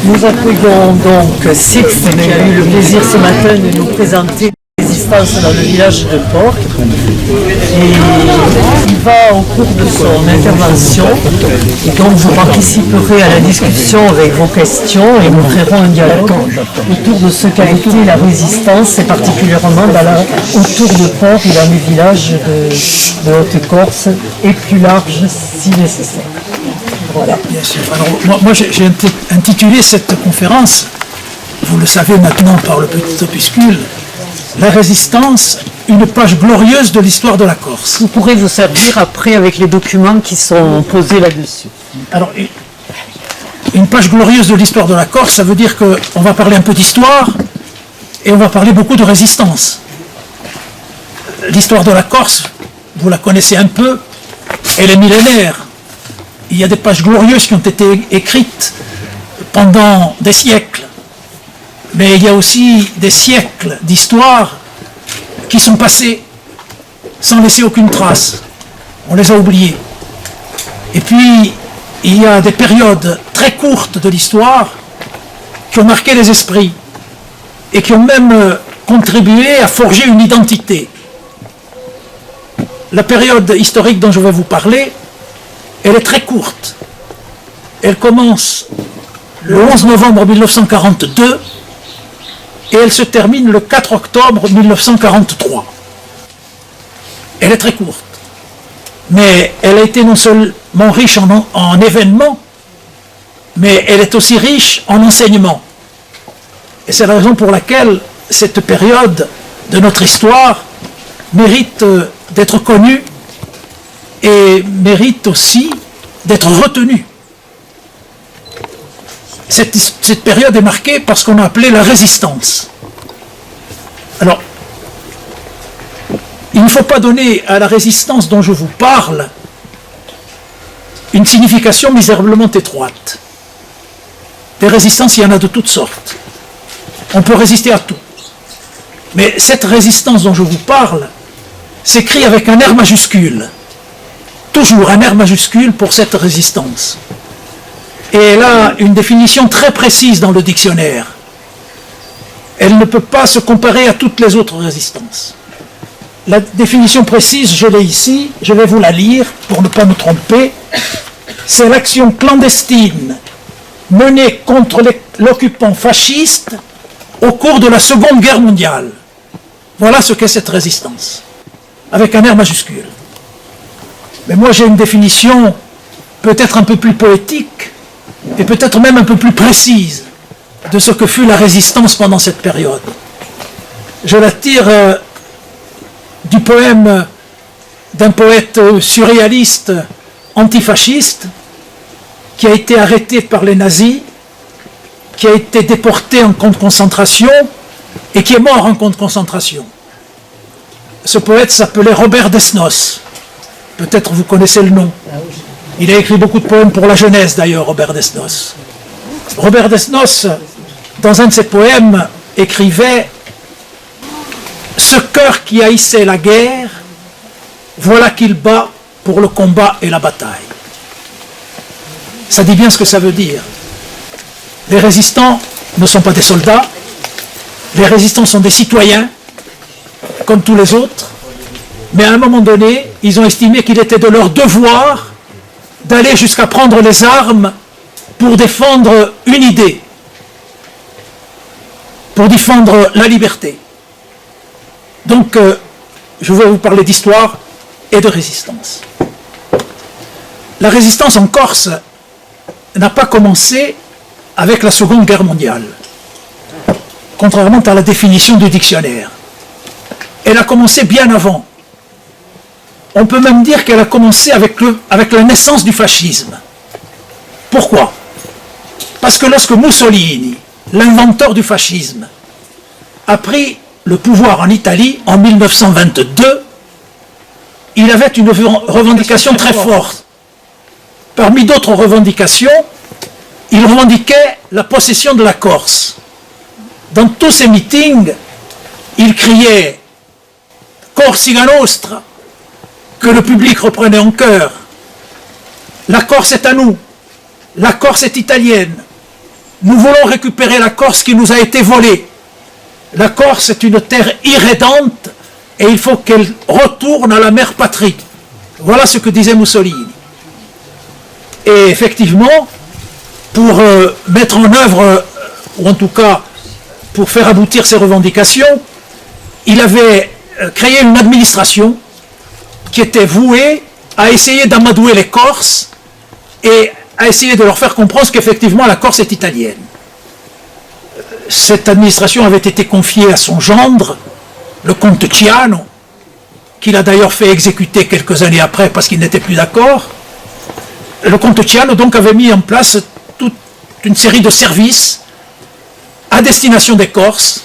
Nous accueillons donc Sixte qui a eu le plaisir ce matin de nous présenter la résistance dans le village de Port. Et il va au cours de son intervention, et donc vous participerez à la discussion avec vos questions et nous ferons un dialogue autour de ce qu'a été la résistance et particulièrement autour de Port et dans les villages de Haute-Corse et plus large si nécessaire. Voilà. Bien sûr. Alors, moi j'ai intitulé cette conférence, vous le savez maintenant par le petit opuscule, La résistance, une page glorieuse de l'histoire de la Corse. Vous pourrez vous servir après avec les documents qui sont posés là-dessus. Alors, une page glorieuse de l'histoire de la Corse, ça veut dire qu'on va parler un peu d'histoire et on va parler beaucoup de résistance. L'histoire de la Corse, vous la connaissez un peu, elle est millénaire. Il y a des pages glorieuses qui ont été écrites pendant des siècles. Mais il y a aussi des siècles d'histoire qui sont passés sans laisser aucune trace. On les a oubliés. Et puis, il y a des périodes très courtes de l'histoire qui ont marqué les esprits et qui ont même contribué à forger une identité. La période historique dont je vais vous parler, elle est très courte. Elle commence le 11 novembre 1942 et elle se termine le 4 octobre 1943. Elle est très courte. Mais elle a été non seulement riche en événements, mais elle est aussi riche en enseignements. Et c'est la raison pour laquelle cette période de notre histoire mérite d'être connue et mérite aussi d'être retenue. Cette période est marquée par ce qu'on a appelé la résistance. Alors, il ne faut pas donner à la résistance dont je vous parle une signification misérablement étroite. Des résistances, il y en a de toutes sortes. On peut résister à tout. Mais cette résistance dont je vous parle s'écrit avec un R majuscule. Toujours un R majuscule pour cette résistance. Et elle a une définition très précise dans le dictionnaire. Elle ne peut pas se comparer à toutes les autres résistances. La définition précise, je l'ai ici, je vais vous la lire pour ne pas me tromper. C'est l'action clandestine menée contre l'occupant fasciste au cours de la Seconde Guerre mondiale. Voilà ce qu'est cette résistance, avec un R majuscule. Mais moi j'ai une définition peut-être un peu plus poétique et peut-être même un peu plus précise de ce que fut la résistance pendant cette période. Je la tire du poème d'un poète surréaliste antifasciste qui a été arrêté par les nazis, qui a été déporté en camp de concentration et qui est mort en camp de concentration. Ce poète s'appelait Robert Desnos. Peut-être vous connaissez le nom. Il a écrit beaucoup de poèmes pour la jeunesse d'ailleurs, Robert Desnos. Robert Desnos, dans un de ses poèmes, écrivait « Ce cœur qui haïssait la guerre, voilà qu'il bat pour le combat et la bataille. » Ça dit bien ce que ça veut dire. Les résistants ne sont pas des soldats, les résistants sont des citoyens, comme tous les autres, mais à un moment donné, ils ont estimé qu'il était de leur devoir d'aller jusqu'à prendre les armes pour défendre une idée, pour défendre la liberté. Donc, je vais vous parler d'histoire et de résistance. La résistance en Corse n'a pas commencé avec la Seconde Guerre mondiale, contrairement à la définition du dictionnaire. Elle a commencé bien avant. On peut même dire qu'elle a commencé avec la naissance du fascisme. Pourquoi? Parce que lorsque Mussolini, l'inventeur du fascisme, a pris le pouvoir en Italie en 1922, il avait une revendication très forte. Parmi d'autres revendications, il revendiquait la possession de la Corse. dans tous ces meetings, il criait « Corsica Nostra », que le public reprenait en chœur. La Corse est à nous, la Corse est italienne. Nous voulons récupérer la Corse qui nous a été volée. La Corse est une terre irrédente et il faut qu'elle retourne à la mère patrie. Voilà ce que disait Mussolini. Et effectivement, pour mettre en œuvre, ou en tout cas pour faire aboutir ses revendications, il avait créé une administration qui était vouée à essayer d'amadouer les Corses et à essayer de leur faire comprendre qu'effectivement la Corse est italienne. Cette administration avait été confiée à son gendre, le comte Ciano, qu'il a d'ailleurs fait exécuter quelques années après parce qu'il n'était plus d'accord. Le comte Ciano donc avait mis en place toute une série de services à destination des Corses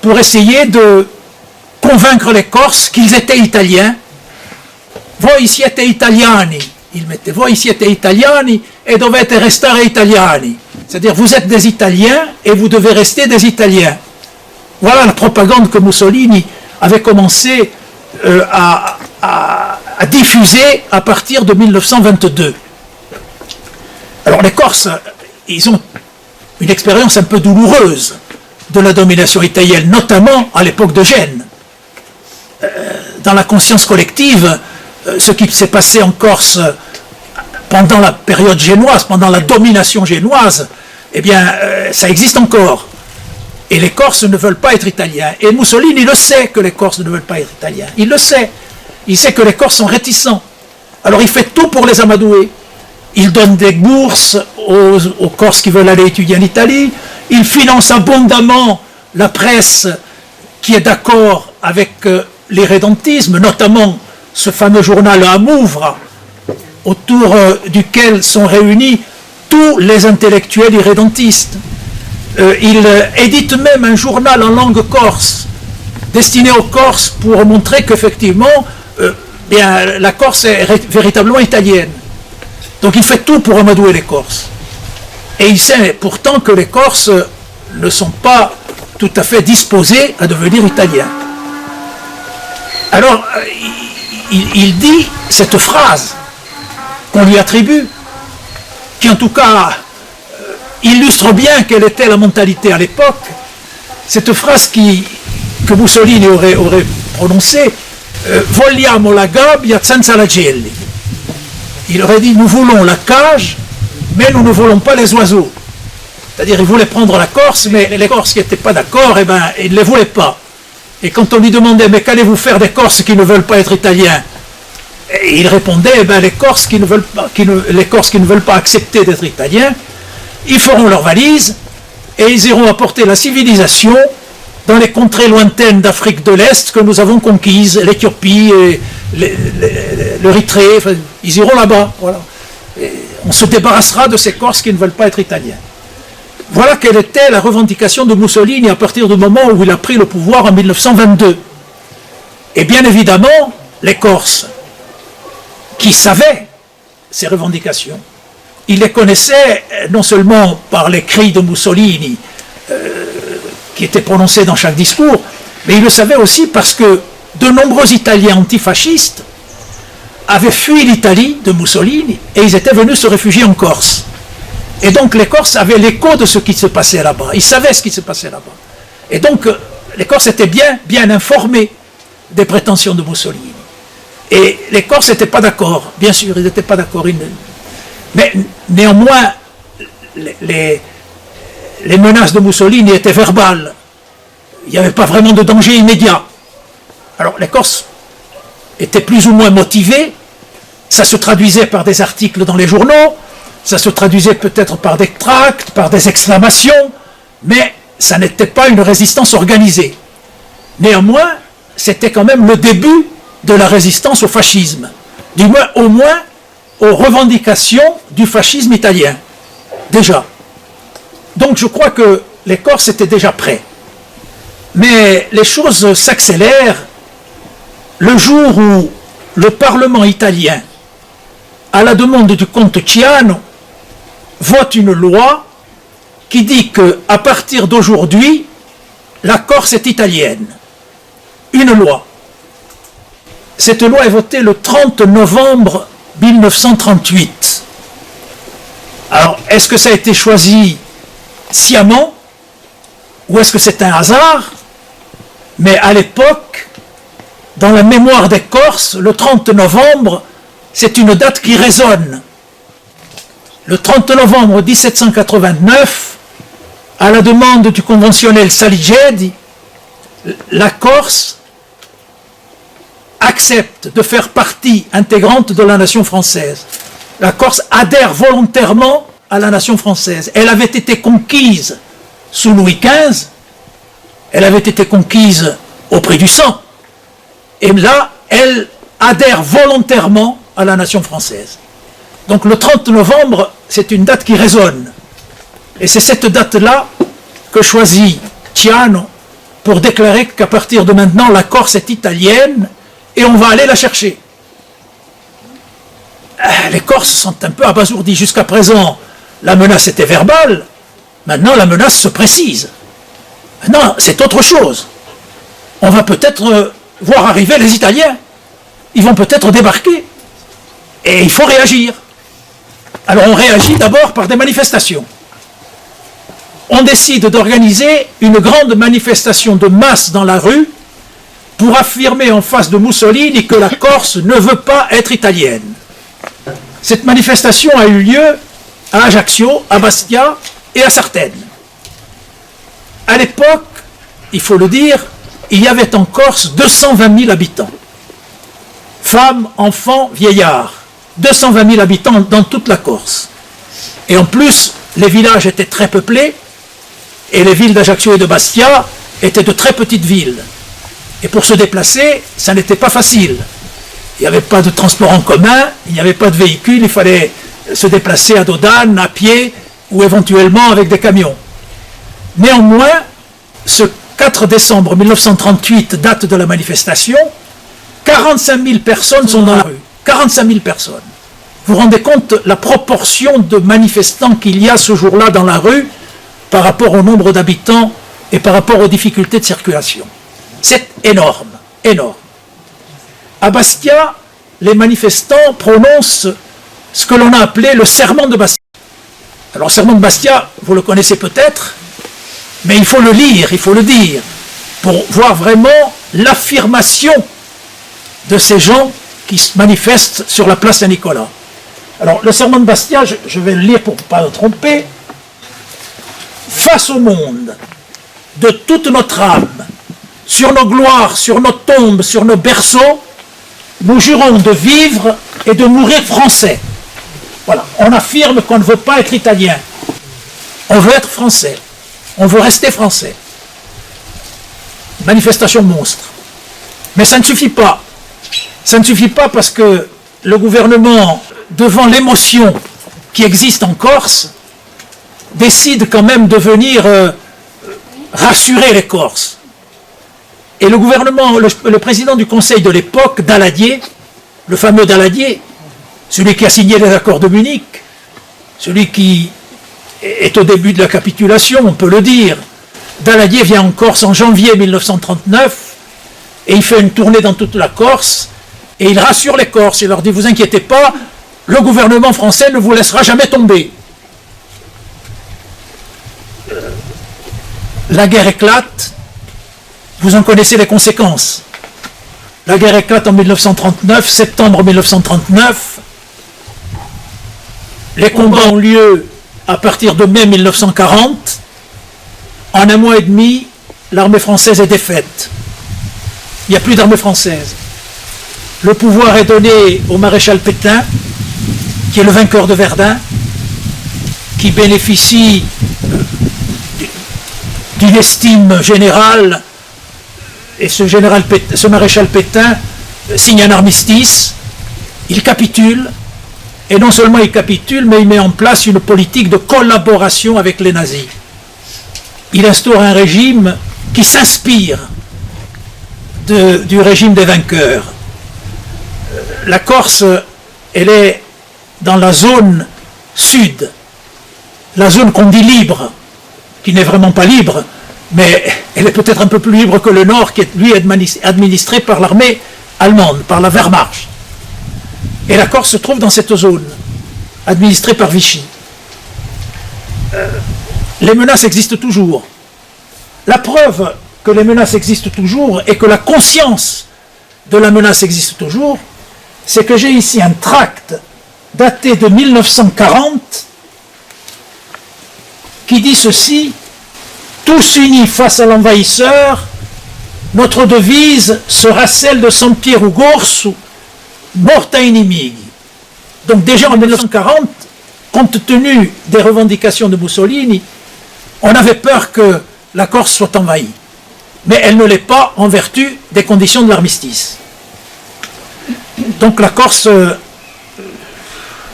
pour essayer de convaincre les Corses qu'ils étaient italiens. Voi siete italiani, il mettait voi siete italiani e dovete restare italiani. C'est-à-dire vous êtes des Italiens et vous devez rester des Italiens. Voilà la propagande que Mussolini avait commencé à diffuser à partir de 1922. Alors les Corses, ils ont une expérience un peu douloureuse de la domination italienne, notamment à l'époque de Gênes. Dans la conscience collective, ce qui s'est passé en Corse pendant la période génoise, pendant la domination génoise, eh bien, ça existe encore. Et les Corses ne veulent pas être italiens. Et Mussolini le sait que les Corses ne veulent pas être italiens. Il le sait. Il sait que les Corses sont réticents. Alors il fait tout pour les amadouer. Il donne des bourses aux Corses qui veulent aller étudier en Italie. Il finance abondamment la presse qui est d'accord avec l'irrédentisme, notamment ce fameux journal Amouvre, autour duquel sont réunis tous les intellectuels irrédentistes. Il édite même un journal en langue corse, destiné aux Corses pour montrer qu'effectivement, la Corse est véritablement italienne. Donc il fait tout pour amadouer les Corses. Et il sait pourtant que les Corses ne sont pas tout à fait disposés à devenir italiens. Alors, il dit cette phrase qu'on lui attribue, qui en tout cas illustre bien quelle était la mentalité à l'époque, cette phrase que Mussolini aurait prononcée, vogliamo la gabbia senza lagelli. Il aurait dit, nous voulons la cage, mais nous ne voulons pas les oiseaux. C'est-à-dire, il voulait prendre la Corse, mais les Corses qui n'étaient pas d'accord, ils ne les voulaient pas. Et quand on lui demandait, mais qu'allez-vous faire des Corses qui ne veulent pas être italiens? Et il répondait, les Corses qui ne veulent pas accepter d'être italiens, ils feront leurs valises et ils iront apporter la civilisation dans les contrées lointaines d'Afrique de l'Est que nous avons conquises, l'Éthiopie, l'Érythrée, ils iront là-bas. Voilà. Et on se débarrassera de ces Corses qui ne veulent pas être italiens. Voilà quelle était la revendication de Mussolini à partir du moment où il a pris le pouvoir en 1922. Et bien évidemment, les Corses, qui savaient ces revendications, ils les connaissaient non seulement par les cris de Mussolini, qui étaient prononcés dans chaque discours, mais ils le savaient aussi parce que de nombreux Italiens antifascistes avaient fui l'Italie de Mussolini et ils étaient venus se réfugier en Corse. Et donc les Corses avaient l'écho de ce qui se passait là-bas. Ils savaient ce qui se passait là-bas. Et donc les Corses étaient bien informés des prétentions de Mussolini. Et les Corses n'étaient pas d'accord. Bien sûr, ils n'étaient pas d'accord. Mais néanmoins, les menaces de Mussolini étaient verbales. Il n'y avait pas vraiment de danger immédiat. Alors les Corses étaient plus ou moins motivés. Ça se traduisait par des articles dans les journaux. Ça se traduisait peut-être par des tracts, par des exclamations, mais ça n'était pas une résistance organisée. Néanmoins, c'était quand même le début de la résistance au fascisme, au moins aux revendications du fascisme italien, déjà. Donc je crois que les Corses étaient déjà prêts. Mais les choses s'accélèrent le jour où le Parlement italien, à la demande du comte Ciano, vote une loi qui dit qu'à partir d'aujourd'hui, la Corse est italienne. Une loi. Cette loi est votée le 30 novembre 1938. Alors, est-ce que ça a été choisi sciemment ou est-ce que c'est un hasard? Mais à l'époque, dans la mémoire des Corses, le 30 novembre, c'est une date qui résonne. Le 30 novembre 1789, à la demande du conventionnel Saligedi, la Corse accepte de faire partie intégrante de la nation française. La Corse adhère volontairement à la nation française. Elle avait été conquise sous Louis XV, elle avait été conquise au prix du sang. Et là, elle adhère volontairement à la nation française. Donc le 30 novembre, c'est une date qui résonne. Et c'est cette date-là que choisit Ciano pour déclarer qu'à partir de maintenant, la Corse est italienne et on va aller la chercher. Les Corses sont un peu abasourdis. Jusqu'à présent, la menace était verbale. Maintenant, la menace se précise. Maintenant, c'est autre chose. On va peut-être voir arriver les Italiens. Ils vont peut-être débarquer. Et il faut réagir. Alors on réagit d'abord par des manifestations. On décide d'organiser une grande manifestation de masse dans la rue pour affirmer en face de Mussolini que la Corse ne veut pas être italienne. Cette manifestation a eu lieu à Ajaccio, à Bastia et à Sartène. À l'époque, il faut le dire, il y avait en Corse 220 000 habitants. Femmes, enfants, vieillards. 220 000 habitants dans toute la Corse. Et en plus, les villages étaient très peuplés, et les villes d'Ajaccio et de Bastia étaient de très petites villes. Et pour se déplacer, ça n'était pas facile. Il n'y avait pas de transport en commun, il n'y avait pas de véhicule, il fallait se déplacer à dos d'âne, à pied, ou éventuellement avec des camions. Néanmoins, ce 4 décembre 1938, date de la manifestation, 45 000 personnes sont dans la rue. 45 000 personnes. Vous vous rendez compte la proportion de manifestants qu'il y a ce jour-là dans la rue par rapport au nombre d'habitants et par rapport aux difficultés de circulation. C'est énorme, énorme. À Bastia, les manifestants prononcent ce que l'on a appelé le serment de Bastia. Alors, le serment de Bastia, vous le connaissez peut-être, mais il faut le lire, il faut le dire, pour voir vraiment l'affirmation de ces gens qui se manifestent sur la place Saint-Nicolas. Alors, le serment de Bastia, je vais le lire pour ne pas me tromper. Face au monde, de toute notre âme, sur nos gloires, sur nos tombes, sur nos berceaux, nous jurons de vivre et de mourir français. Voilà, on affirme qu'on ne veut pas être italien. On veut être français. On veut rester français. Manifestation monstre. Mais ça ne suffit pas. Ça ne suffit pas parce que le gouvernement, devant l'émotion qui existe en Corse, décide quand même de venir rassurer les Corses. Et le gouvernement, le président du conseil de l'époque, Daladier, le fameux Daladier, celui qui a signé les accords de Munich, celui qui est au début de la capitulation, on peut le dire. Daladier vient en Corse en janvier 1939 et il fait une tournée dans toute la Corse et il rassure les Corses. Il leur dit, vous inquiétez pas, le gouvernement français ne vous laissera jamais tomber. La guerre éclate, vous en connaissez les conséquences. La guerre éclate en 1939, septembre 1939. Les combats ont lieu à partir de mai 1940. En un mois et demi, l'armée française est défaite. Il n'y a plus d'armée française. Le pouvoir est donné au maréchal Pétain, qui est le vainqueur de Verdun, qui bénéficie d'une estime générale, et ce maréchal Pétain signe un armistice, il capitule, et non seulement il capitule, mais il met en place une politique de collaboration avec les nazis. Il instaure un régime qui s'inspire du régime des vainqueurs. La Corse, elle est dans la zone sud, la zone qu'on dit libre, qui n'est vraiment pas libre, mais elle est peut-être un peu plus libre que le nord, qui est lui administré par l'armée allemande, par la Wehrmacht. Et la Corse se trouve dans cette zone, administrée par Vichy. Les menaces existent toujours. La preuve que les menaces existent toujours et que la conscience de la menace existe toujours, c'est que j'ai ici un tract daté de 1940 qui dit ceci: tous unis face à l'envahisseur, notre devise sera celle de San Piero Gorsu, morta inimighi. Donc déjà en 1940, compte tenu des revendications de Mussolini, on avait peur que la Corse soit envahie. Mais elle ne l'est pas en vertu des conditions de l'armistice. Donc la Corse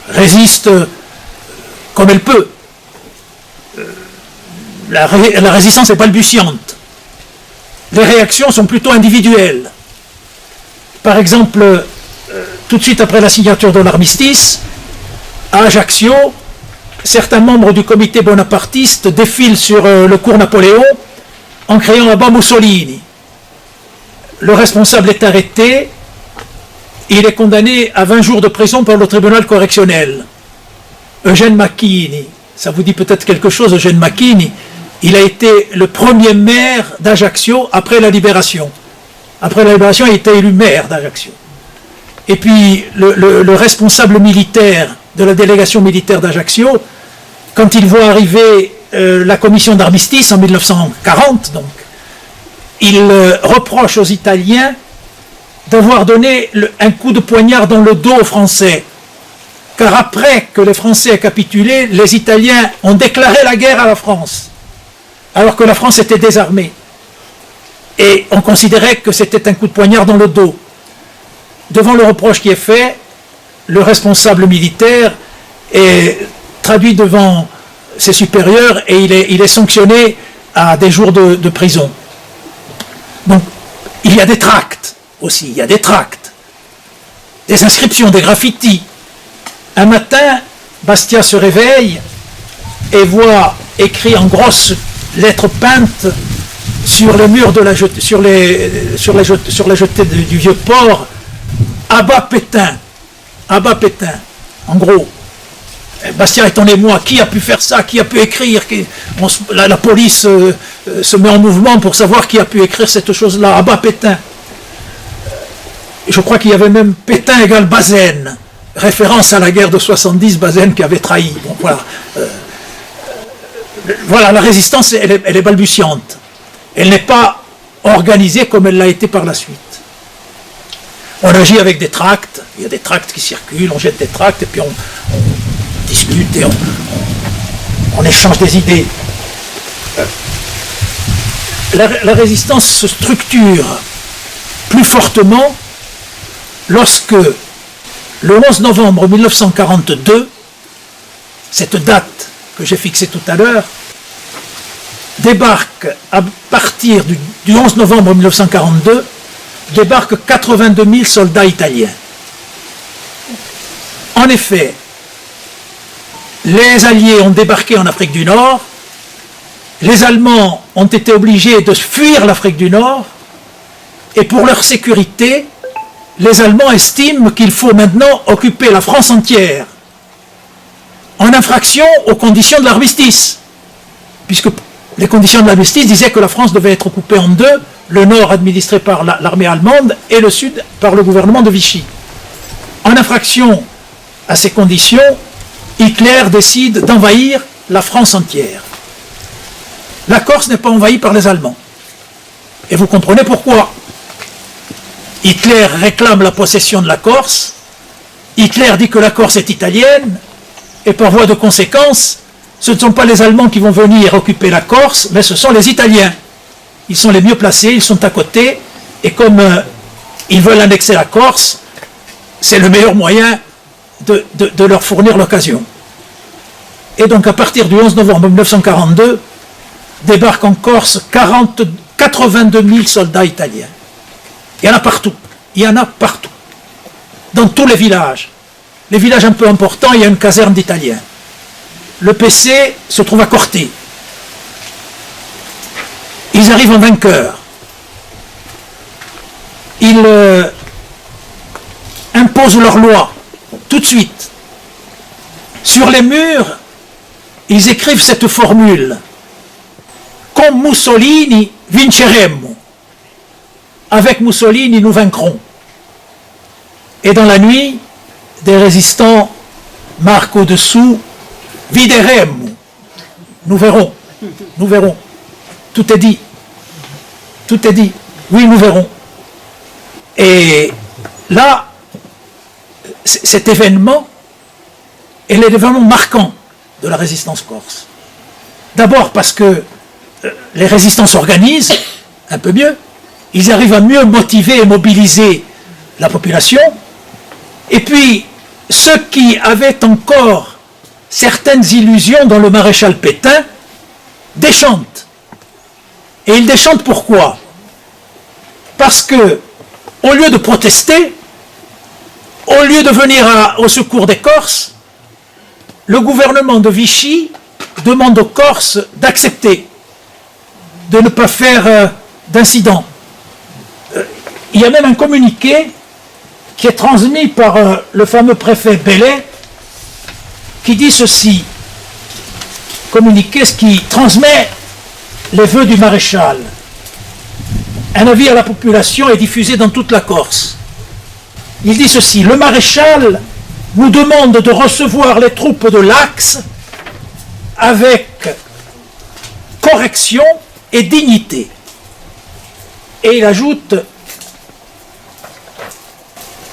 résiste comme elle peut. La résistance est balbutiante. Les réactions sont plutôt individuelles. Par exemple, tout de suite après la signature de l'armistice, à Ajaccio, certains membres du comité bonapartiste défilent sur le cours Napoléon en criant à bas Mussolini. Le responsable est arrêté, il est condamné à 20 jours de prison par le tribunal correctionnel. Eugène Macchini, ça vous dit peut-être quelque chose, Eugène Macchini, il a été le premier maire d'Ajaccio après la libération. Après la libération, il a été élu maire d'Ajaccio. Et puis le responsable militaire de la délégation militaire d'Ajaccio, quand il voit arriver la commission d'armistice en 1940, donc, il reproche aux Italiens d'avoir donné un coup de poignard dans le dos aux Français. Car après que les Français aient capitulé, les Italiens ont déclaré la guerre à la France, alors que la France était désarmée. Et on considérait que c'était un coup de poignard dans le dos. Devant le reproche qui est fait, le responsable militaire est traduit devant ses supérieurs et il est sanctionné à des jours de prison. Donc, il y a des tracts aussi, il y a des tracts, des inscriptions, des graffitis. Un matin, Bastia se réveille et voit écrit en grosses lettres peintes sur les murs de la jetée, sur la jetée du vieux port, Abat Pétain, Abat Pétain, en gros. Bastia est en émoi, qui a pu faire ça, qui a pu écrire, la police se met en mouvement pour savoir qui a pu écrire cette chose-là, Abat Pétain. Je crois qu'il y avait même Pétain égale Bazaine, référence à la guerre de 70, Bazaine qui avait trahi. Bon, voilà. Voilà, la résistance, elle est balbutiante. Elle n'est pas organisée comme elle l'a été par la suite. On agit avec des tracts, il y a des tracts qui circulent, on jette des tracts et puis on discute et on échange des idées. La résistance se structure plus fortement lorsque le 11 novembre 1942, cette date que j'ai fixée tout à l'heure, débarque à partir du 11 novembre 1942, débarquent 82 000 soldats italiens. En effet, les Alliés ont débarqué en Afrique du Nord, les Allemands ont été obligés de fuir l'Afrique du Nord, et pour leur sécurité, les Allemands estiment qu'il faut maintenant occuper la France entière, en infraction aux conditions de l'armistice, puisque les conditions de l'armistice disaient que la France devait être coupée en deux, le nord administré par l'armée allemande et le sud par le gouvernement de Vichy. En infraction à ces conditions, Hitler décide d'envahir la France entière. La Corse n'est pas envahie par les Allemands. Et vous comprenez pourquoi. Hitler réclame la possession de la Corse, Hitler dit que la Corse est italienne, et par voie de conséquence, ce ne sont pas les Allemands qui vont venir occuper la Corse, mais ce sont les Italiens. Ils sont les mieux placés, ils sont à côté, et comme ils veulent annexer la Corse, c'est le meilleur moyen de leur fournir l'occasion. Et donc à partir du 11 novembre 1942, débarquent en Corse 82 000 soldats italiens. Il y en a partout, il y en a partout. Dans tous les villages un peu importants, il y a une caserne d'Italiens. Le PC se trouve à Corté. Ils arrivent en vainqueurs. Ils imposent leurs lois, tout de suite. Sur les murs, ils écrivent cette formule. Con Mussolini vinceremo. Avec Mussolini, nous vaincrons. Et dans la nuit, des résistants marquent au-dessous Videremo. Nous verrons. Nous verrons. Tout est dit. Tout est dit. Oui, nous verrons. Et là, cet événement est l'événement marquant de la résistance corse. D'abord parce que les résistants s'organisent un peu mieux, ils arrivent à mieux motiver et mobiliser la population, et puis ceux qui avaient encore certaines illusions dans le maréchal Pétain déchantent. Et ils déchantent pourquoi? Parce que, au lieu de protester, au lieu de venir au secours des Corses, le gouvernement de Vichy demande aux Corses d'accepter, de ne pas faire d'incident. Il y a même un communiqué qui est transmis par le fameux préfet Bellet, qui dit ceci, communiqué, ce qui transmet les vœux du maréchal. Un avis à la population est diffusé dans toute la Corse. Il dit ceci, le maréchal nous demande de recevoir les troupes de l'Axe avec correction et dignité. Et il ajoute,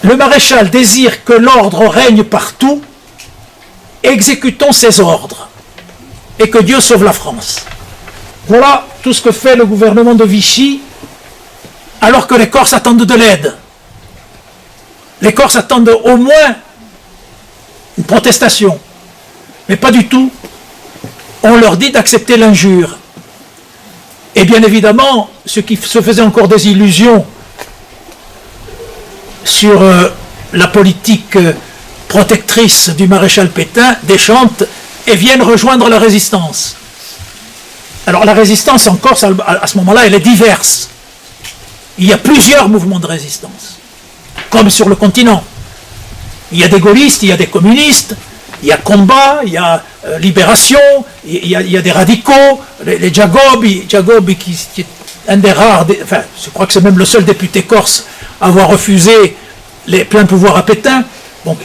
le maréchal désire que l'ordre règne partout, exécutons ses ordres, et que Dieu sauve la France. Voilà tout ce que fait le gouvernement de Vichy, alors que les Corses attendent de l'aide. Les Corses attendent au moins une protestation, mais pas du tout. On leur dit d'accepter l'injure. Et bien évidemment, ceux qui se faisaient encore des illusions sur la politique protectrice du maréchal Pétain déchantent et viennent rejoindre la résistance. Alors la résistance en Corse, à ce moment-là, elle est diverse. Il y a plusieurs mouvements de résistance, comme sur le continent. Il y a des gaullistes, il y a des communistes, il y a combat, il y a libération, il y a des radicaux, les Giacobbi qui est un des rares, enfin je crois que c'est même le seul député corse à avoir refusé les pleins pouvoirs à Pétain. Donc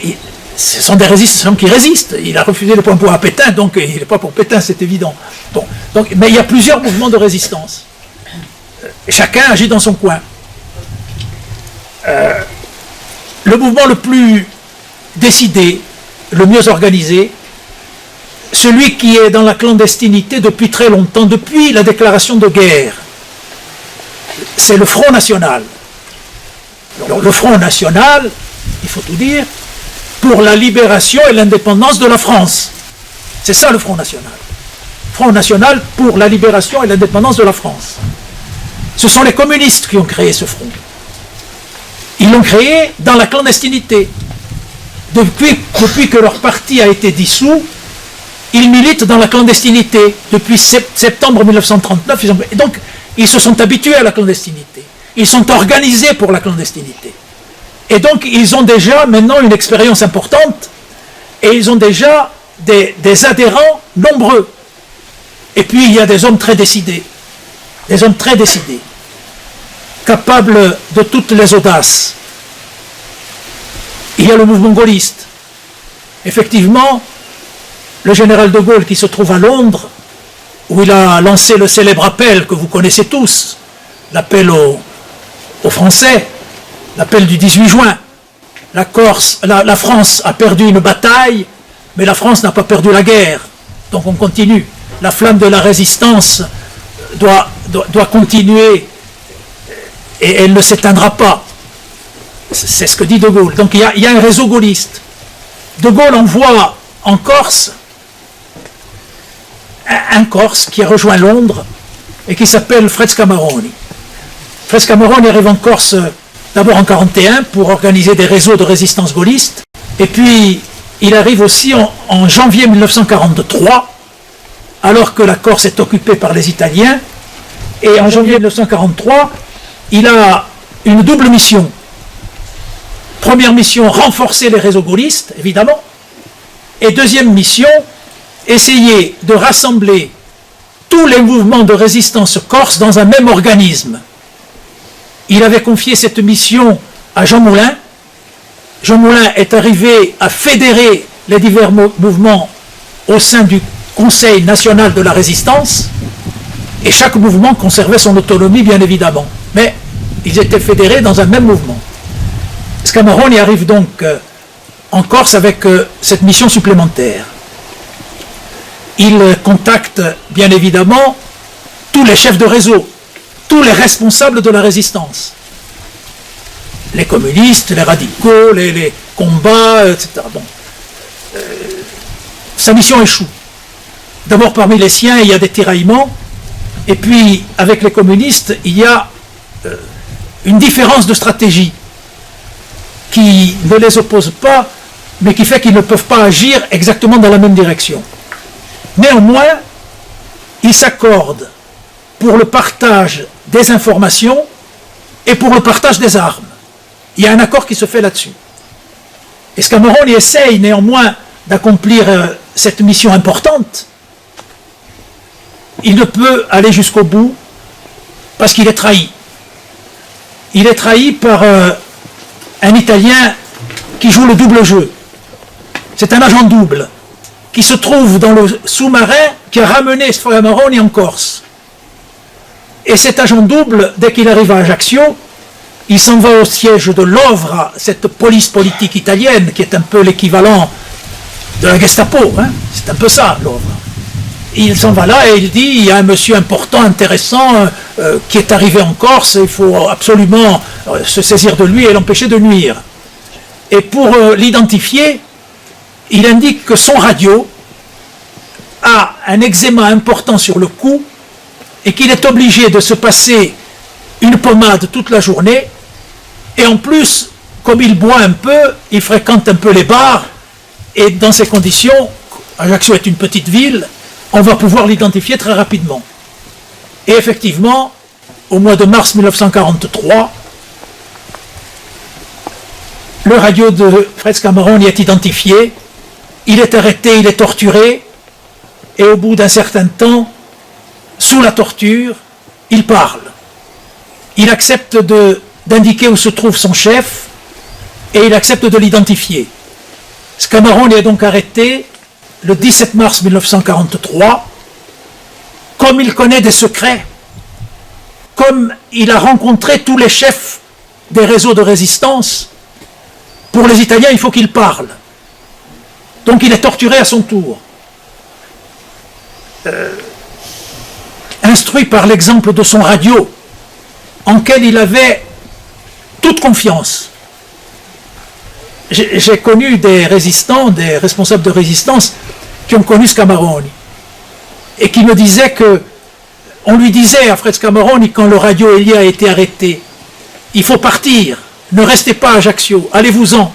ce sont des résistants qui résistent. Il a refusé les pleins pouvoirs à Pétain, donc il n'est pas pour Pétain, c'est évident. Bon, donc, mais il y a plusieurs mouvements de résistance. Chacun agit dans son coin. Le mouvement le plus décidé, le mieux organisé, celui qui est dans la clandestinité depuis très longtemps, depuis la déclaration de guerre, c'est le Front National. Alors, le Front National, il faut tout dire, pour la libération et l'indépendance de la France. C'est ça le Front National. Front National pour la libération et l'indépendance de la France. Ce sont les communistes qui ont créé ce front. Ils l'ont créé dans la clandestinité. Depuis que leur parti a été dissous, ils militent dans la clandestinité. Depuis septembre 1939, donc ils se sont habitués à la clandestinité. Ils sont organisés pour la clandestinité. Et donc ils ont déjà maintenant une expérience importante et ils ont déjà des adhérents nombreux. Et puis il y a des hommes très décidés. Des hommes très décidés, capables de toutes les audaces. Il y a le mouvement gaulliste. Effectivement, le général de Gaulle qui se trouve à Londres, où il a lancé le célèbre appel que vous connaissez tous, l'appel aux Français, l'appel du 18 juin. La France a perdu une bataille, mais la France n'a pas perdu la guerre. Donc on continue. La flamme de la résistance doit continuer et elle ne s'éteindra pas. C'est ce que dit De Gaulle. Donc il y a un réseau gaulliste. De Gaulle envoie en Corse un Corse qui a rejoint Londres et qui s'appelle Fred Scamaroni. Fred Scamaroni arrive en Corse d'abord en 1941 pour organiser des réseaux de résistance gaulliste, et puis il arrive aussi en janvier 1943, alors que la Corse est occupée par les Italiens, Et en janvier 1943, il a une double mission. Première mission, renforcer les réseaux gaullistes, évidemment. Et deuxième mission, essayer de rassembler tous les mouvements de résistance corse dans un même organisme. Il avait confié cette mission à Jean Moulin. Jean Moulin est arrivé à fédérer les divers mouvements au sein du Conseil national de la résistance, et chaque mouvement conservait son autonomie, bien évidemment. Mais ils étaient fédérés dans un même mouvement. Scamarone arrive donc en Corse avec cette mission supplémentaire. Il contacte, bien évidemment, tous les chefs de réseau, tous les responsables de la résistance. Les communistes, les radicaux, les combats, etc. Bon. Sa mission échoue. D'abord, parmi les siens, il y a des tiraillements, et puis, avec les communistes, il y a une différence de stratégie qui ne les oppose pas, mais qui fait qu'ils ne peuvent pas agir exactement dans la même direction. Néanmoins, ils s'accordent pour le partage des informations et pour le partage des armes. Il y a un accord qui se fait là-dessus. Et Scamarone essaye néanmoins d'accomplir cette mission importante. Il ne peut aller jusqu'au bout parce qu'il est trahi. Il est trahi par un Italien qui joue le double jeu. C'est un agent double qui se trouve dans le sous-marin qui a ramené Scamarone en Corse. Et cet agent double, dès qu'il arrive à Ajaccio, il s'en va au siège de l'Ovra, cette police politique italienne qui est un peu l'équivalent de la Gestapo, hein. C'est un peu ça, l'Ovra. Il s'en va là et il dit, il y a un monsieur important, intéressant, qui est arrivé en Corse, il faut absolument se saisir de lui et l'empêcher de nuire. Et pour l'identifier, il indique que son radio a un eczéma important sur le cou et qu'il est obligé de se passer une pommade toute la journée, et en plus, comme il boit un peu, il fréquente un peu les bars, et dans ces conditions, Ajaccio est une petite ville, on va pouvoir l'identifier très rapidement. Et effectivement, au mois de mars 1943, le radio de Fred Scamarone est identifié, il est arrêté, il est torturé, et au bout d'un certain temps, sous la torture, il parle. Il accepte d'indiquer où se trouve son chef, et il accepte de l'identifier. Scamarone est donc arrêté le 17 mars 1943. Comme il connaît des secrets, comme il a rencontré tous les chefs des réseaux de résistance, pour les Italiens, il faut qu'il parle. Donc il est torturé à son tour. Instruit par l'exemple de son radio, en quel il avait toute confiance. J'ai connu des résistants, des responsables de résistance qui ont connu Scamarone et qui me disaient que on lui disait à Fred Scamarone, quand le radio Elia a été arrêté, il faut partir, ne restez pas à Ajaccio, allez-vous-en.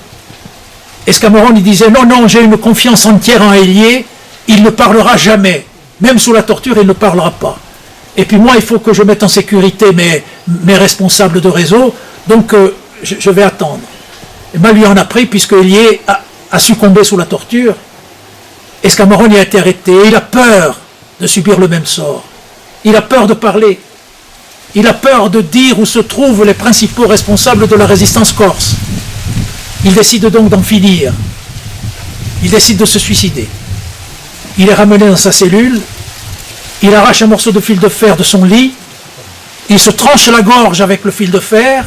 Et Scamarone il disait non, j'ai une confiance entière en Elie, il ne parlera jamais, même sous la torture il ne parlera pas. Et puis moi il faut que je mette en sécurité mes responsables de réseau, donc je vais attendre. Et bien lui en a pris puisque Elie a succombé sous la torture, et Scamarone a été arrêté, et il a peur de subir le même sort. Il a peur de parler. Il a peur de dire où se trouvent les principaux responsables de la résistance corse. Il décide donc d'en finir. Il décide de se suicider. Il est ramené dans sa cellule, il arrache un morceau de fil de fer de son lit, il se tranche la gorge avec le fil de fer,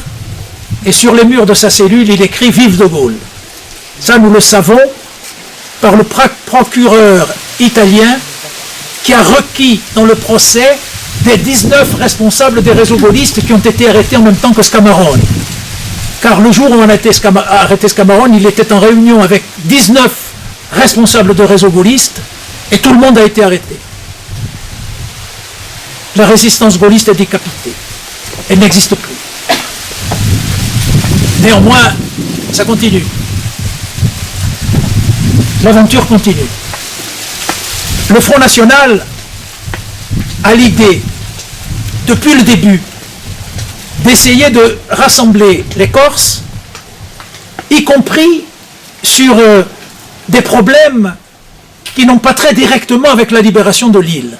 et sur les murs de sa cellule, il écrit « Vive de Gaulle ». Ça, nous le savons par le procureur italien qui a requis dans le procès des 19 responsables des réseaux gaullistes qui ont été arrêtés en même temps que Scamarone. Car le jour où on a arrêté Scamarone, il était en réunion avec 19 responsables de réseaux gaullistes et tout le monde a été arrêté. La résistance gaulliste est décapitée. Elle n'existe plus. Néanmoins, ça continue. L'aventure continue. Le Front National a l'idée depuis le début, d'essayer de rassembler les Corses, y compris sur des problèmes qui n'ont pas trait directement avec la libération de l'île.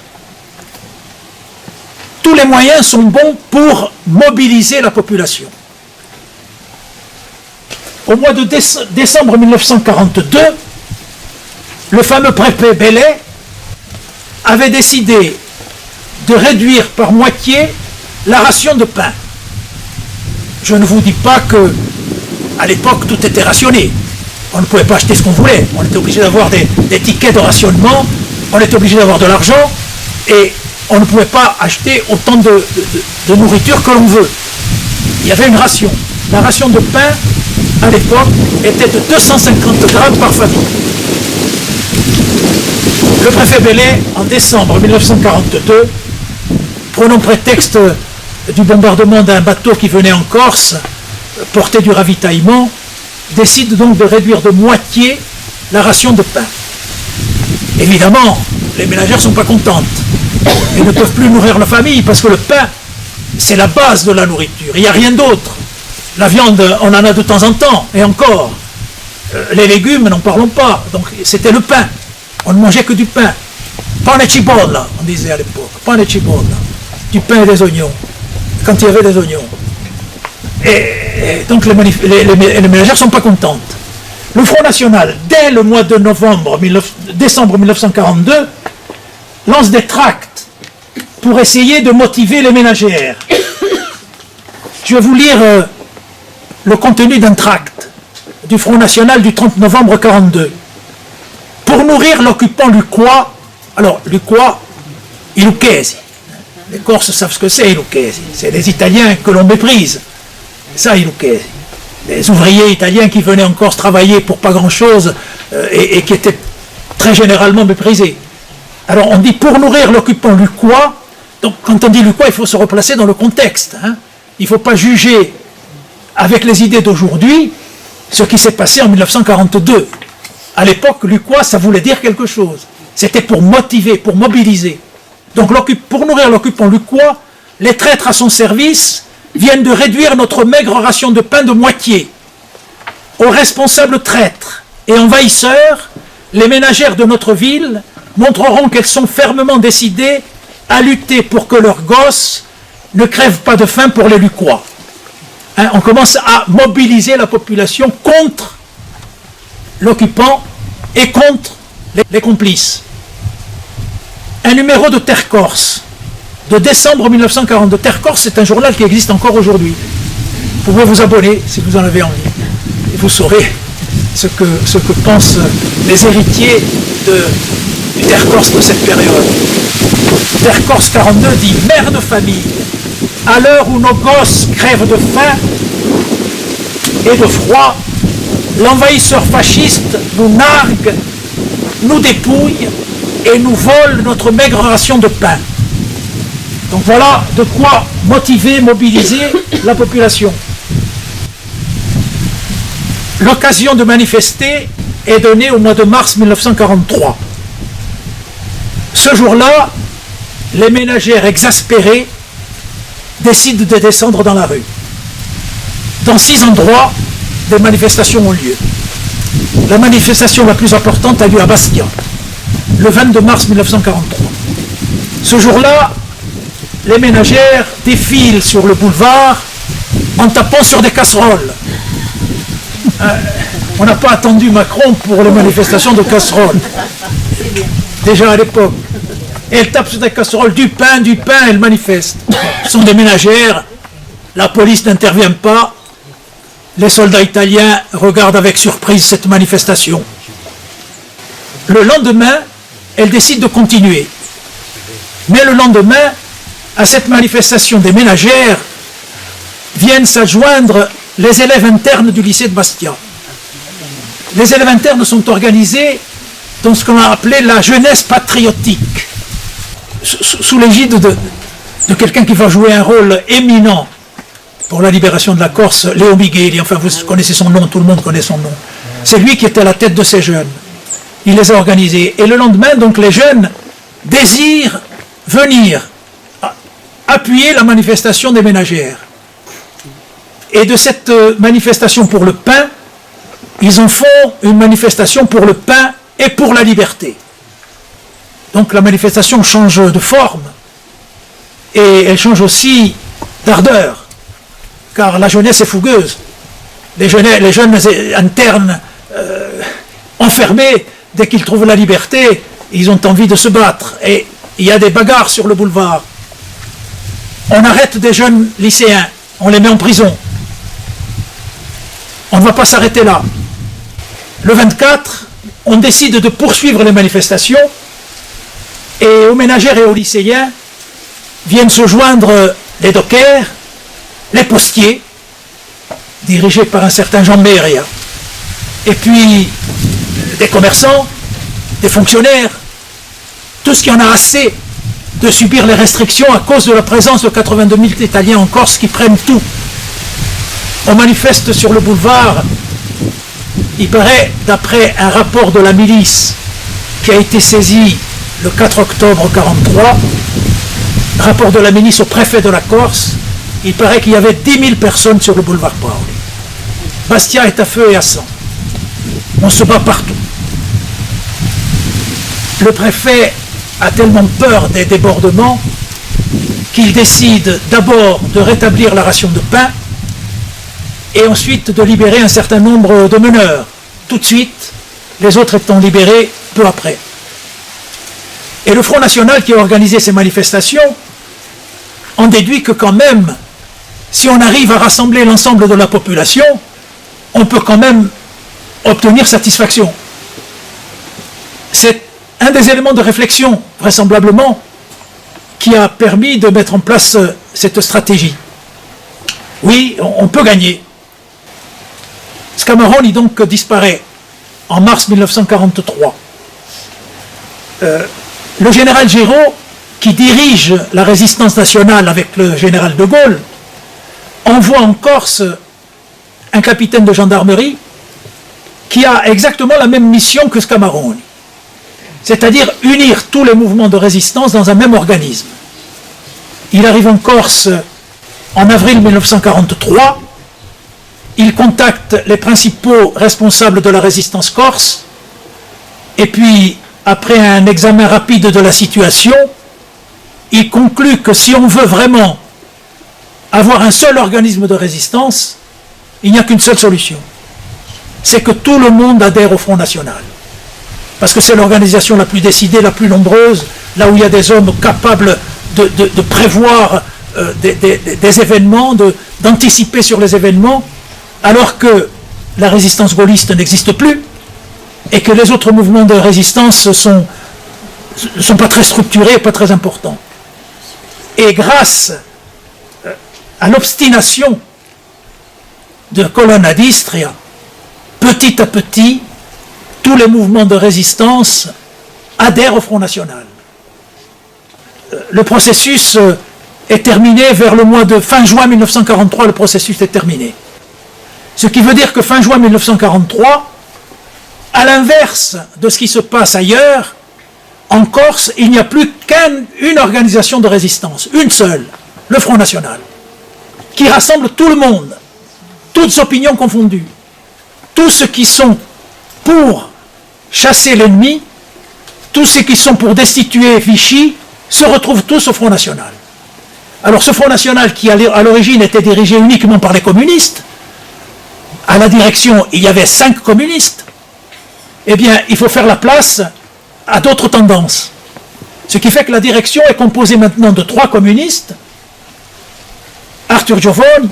Tous les moyens sont bons pour mobiliser la population. Au mois de décembre 1942, le fameux préfet Bellet avait décidé de réduire par moitié la ration de pain. Je ne vous dis pas que à l'époque tout était rationné. On ne pouvait pas acheter ce qu'on voulait. On était obligé d'avoir des tickets de rationnement, on était obligé d'avoir de l'argent et on ne pouvait pas acheter autant de nourriture que l'on veut. Il y avait une ration. La ration de pain à l'époque était de 250 grammes par famille. Le préfet Bellet, en décembre 1942, prenant prétexte du bombardement d'un bateau qui venait en Corse, porter du ravitaillement, décide donc de réduire de moitié la ration de pain. Évidemment, les ménagères ne sont pas contentes. Elles ne peuvent plus nourrir la famille parce que le pain, c'est la base de la nourriture. Il n'y a rien d'autre. La viande, on en a de temps en temps, et encore. Les légumes, n'en parlons pas. Donc c'était le pain. On ne mangeait que du pain. Pane e cipolla, on disait à l'époque. Pane e cipolla. Du pain et des oignons. Quand il y avait des oignons. Et donc les ménagères ne sont pas contentes. Le Front National, dès le mois de décembre 1942, lance des tracts pour essayer de motiver les ménagères. Je vais vous lire le contenu d'un tract du Front National du 30 novembre 1942. Pour nourrir l'occupant lucquois, alors lucquois, i lucchesi. Les Corses savent ce que c'est, i lucchesi. C'est les Italiens que l'on méprise. Ça, i lucchesi. Les ouvriers italiens qui venaient en Corse travailler pour pas grand-chose et qui étaient très généralement méprisés. Alors on dit pour nourrir l'occupant lucquois, donc quand on dit lucquois, il faut se replacer dans le contexte. Hein. Il ne faut pas juger avec les idées d'aujourd'hui ce qui s'est passé en 1942. À l'époque, lucquois, ça voulait dire quelque chose. C'était pour motiver, pour mobiliser. Donc pour nourrir l'occupant lucquois, les traîtres à son service viennent de réduire notre maigre ration de pain de moitié. Aux responsables traîtres et envahisseurs, les ménagères de notre ville montreront qu'elles sont fermement décidées à lutter pour que leurs gosses ne crèvent pas de faim pour les lucquois. Hein, on commence à mobiliser la population contre l'occupant et contre les complices. Un numéro de Terre Corse de décembre 1942. Terre Corse, c'est un journal qui existe encore aujourd'hui. Vous pouvez vous abonner si vous en avez envie. Et vous saurez ce que pensent les héritiers du Terre Corse de cette période. Terre Corse 42 dit « Mère de famille, à l'heure où nos gosses crèvent de faim et de froid, l'envahisseur fasciste nous nargue, nous dépouille et nous vole notre maigre ration de pain. » Donc voilà de quoi motiver, mobiliser la population. L'occasion de manifester est donnée au mois de mars 1943. Ce jour-là, les ménagères exaspérées décident de descendre dans la rue. Dans 6 endroits, des manifestations ont lieu. La manifestation la plus importante a lieu à Bastia, le 22 mars 1943. Ce jour-là, les ménagères défilent sur le boulevard en tapant sur des casseroles. On n'a pas attendu Macron pour les manifestations de casseroles. Déjà à l'époque. Et elles tapent sur des casseroles, du pain, elles manifestent. Ce sont des ménagères, la police n'intervient pas, les soldats italiens regardent avec surprise cette manifestation. Le lendemain, elles décident de continuer. Mais le lendemain, à cette manifestation des ménagères, viennent s'adjoindre les élèves internes du lycée de Bastia. Les élèves internes sont organisés dans ce qu'on a appelé la jeunesse patriotique, sous l'égide de quelqu'un qui va jouer un rôle éminent pour la libération de la Corse, Léo Migueli. Enfin, vous connaissez son nom, tout le monde connaît son nom. C'est lui qui était à la tête de ces jeunes. Il les a organisés. Et le lendemain, donc, les jeunes désirent venir à appuyer la manifestation des ménagères. Et de cette manifestation pour le pain, ils en font une manifestation pour le pain et pour la liberté. Donc la manifestation change de forme et elle change aussi d'ardeur, car la jeunesse est fougueuse. Les jeunes internes enfermés, dès qu'ils trouvent la liberté, ils ont envie de se battre. Et il y a des bagarres sur le boulevard. On arrête des jeunes lycéens, on les met en prison. On ne va pas s'arrêter là. Le 24, on décide de poursuivre les manifestations et aux ménagères et aux lycéens viennent se joindre les dockers, les postiers, dirigés par un certain Jean Méria, et puis des commerçants, des fonctionnaires, tout ce qui en a assez de subir les restrictions à cause de la présence de 82 000 Italiens en Corse qui prennent tout. On manifeste sur le boulevard, il paraît, d'après un rapport de la milice qui a été saisi le 4 octobre 1943, rapport de la milice au préfet de la Corse, il paraît qu'il y avait 10 000 personnes sur le boulevard Paoli. Bastia est à feu et à sang. On se bat partout. Le préfet a tellement peur des débordements qu'il décide d'abord de rétablir la ration de pain et ensuite de libérer un certain nombre de meneurs. Tout de suite, les autres étant libérés peu après. Et le Front National qui a organisé ces manifestations en déduit que quand même, si on arrive à rassembler l'ensemble de la population, on peut quand même obtenir satisfaction. C'est un des éléments de réflexion, vraisemblablement, qui a permis de mettre en place cette stratégie. Oui, on peut gagner. Scamaroni donc disparaît en mars 1943. Le général Giraud, qui dirige la résistance nationale avec le général de Gaulle, envoie en Corse un capitaine de gendarmerie qui a exactement la même mission que Scamaroni, c'est-à-dire unir tous les mouvements de résistance dans un même organisme. Il arrive en Corse en avril 1943, il contacte les principaux responsables de la résistance corse, et puis, après un examen rapide de la situation, il conclut que si on veut vraiment avoir un seul organisme de résistance, il n'y a qu'une seule solution. C'est que tout le monde adhère au Front National. Parce que c'est l'organisation la plus décidée, la plus nombreuse, là où il y a des hommes capables de prévoir des événements, d'anticiper sur les événements, alors que la résistance gaulliste n'existe plus, et que les autres mouvements de résistance ne sont pas très structurés, pas très importants. Et grâce à l'obstination de Colonna d'Istria, petit à petit, tous les mouvements de résistance adhèrent au Front National. Le processus est terminé vers le mois de fin juin 1943, le processus est terminé. Ce qui veut dire que fin juin 1943, à l'inverse de ce qui se passe ailleurs, en Corse, il n'y a plus qu'une organisation de résistance, une seule, le Front National, qui rassemble tout le monde, toutes opinions confondues, tous ceux qui sont pour chasser l'ennemi, tous ceux qui sont pour destituer Vichy, se retrouvent tous au Front National. Alors ce Front National qui à l'origine était dirigé uniquement par les communistes, à la direction il y avait 5 communistes, eh bien il faut faire la place à d'autres tendances. Ce qui fait que la direction est composée maintenant de 3 communistes, Arthur Giovoni,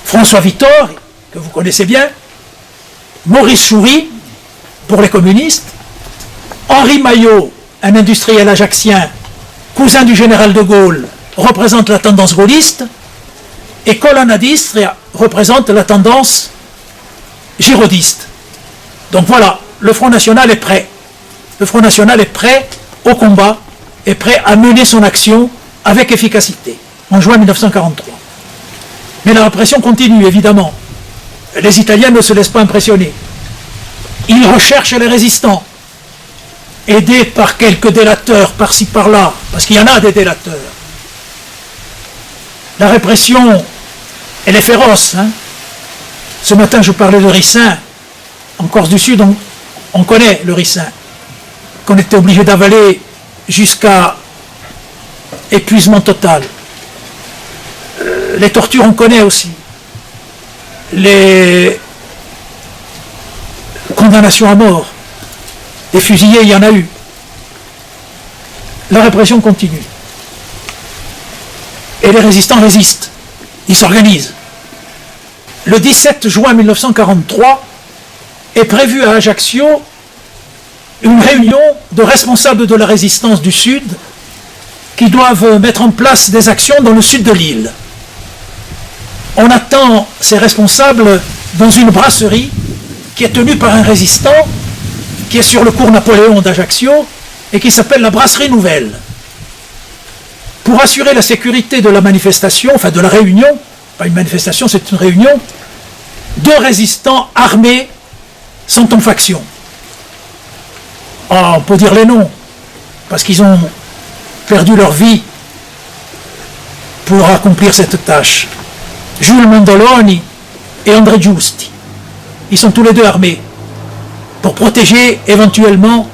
François Vittori, que vous connaissez bien, Maurice Choury, pour les communistes, Henri Maillot, un industriel ajaccien, cousin du général de Gaulle, représente la tendance gaulliste, et Colonna d'Istria représente la tendance girodiste. Donc voilà, le Front National est prêt. Le Front National est prêt au combat, est prêt à mener son action avec efficacité, en juin 1943. Mais la répression continue, évidemment. Les Italiens ne se laissent pas impressionner. Ils recherchent les résistants, aidés par quelques délateurs par-ci par-là, parce qu'il y en a des délateurs. La répression, elle est féroce. Hein. Ce matin, je parlais de ricin. En Corse du Sud, on connaît le ricin, qu'on était obligé d'avaler jusqu'à épuisement total. Les tortures, on connaît aussi. Les condamnations à mort. Des fusillés, il y en a eu. La répression continue. Et les résistants résistent. Ils s'organisent. Le 17 juin 1943 est prévue à Ajaccio une réunion de responsables de la résistance du Sud qui doivent mettre en place des actions dans le sud de l'île. On attend ces responsables dans une brasserie qui est tenue par un résistant qui est sur le cours Napoléon d'Ajaccio et qui s'appelle la Brasserie Nouvelle. Pour assurer la sécurité de la manifestation, enfin de la réunion, pas une manifestation, c'est une réunion, 2 résistants armés sont en faction. Oh, on peut dire les noms, parce qu'ils ont perdu leur vie pour accomplir cette tâche. Jules Mondoloni et André Giusti. Ils sont tous les 2 armés pour protéger éventuellement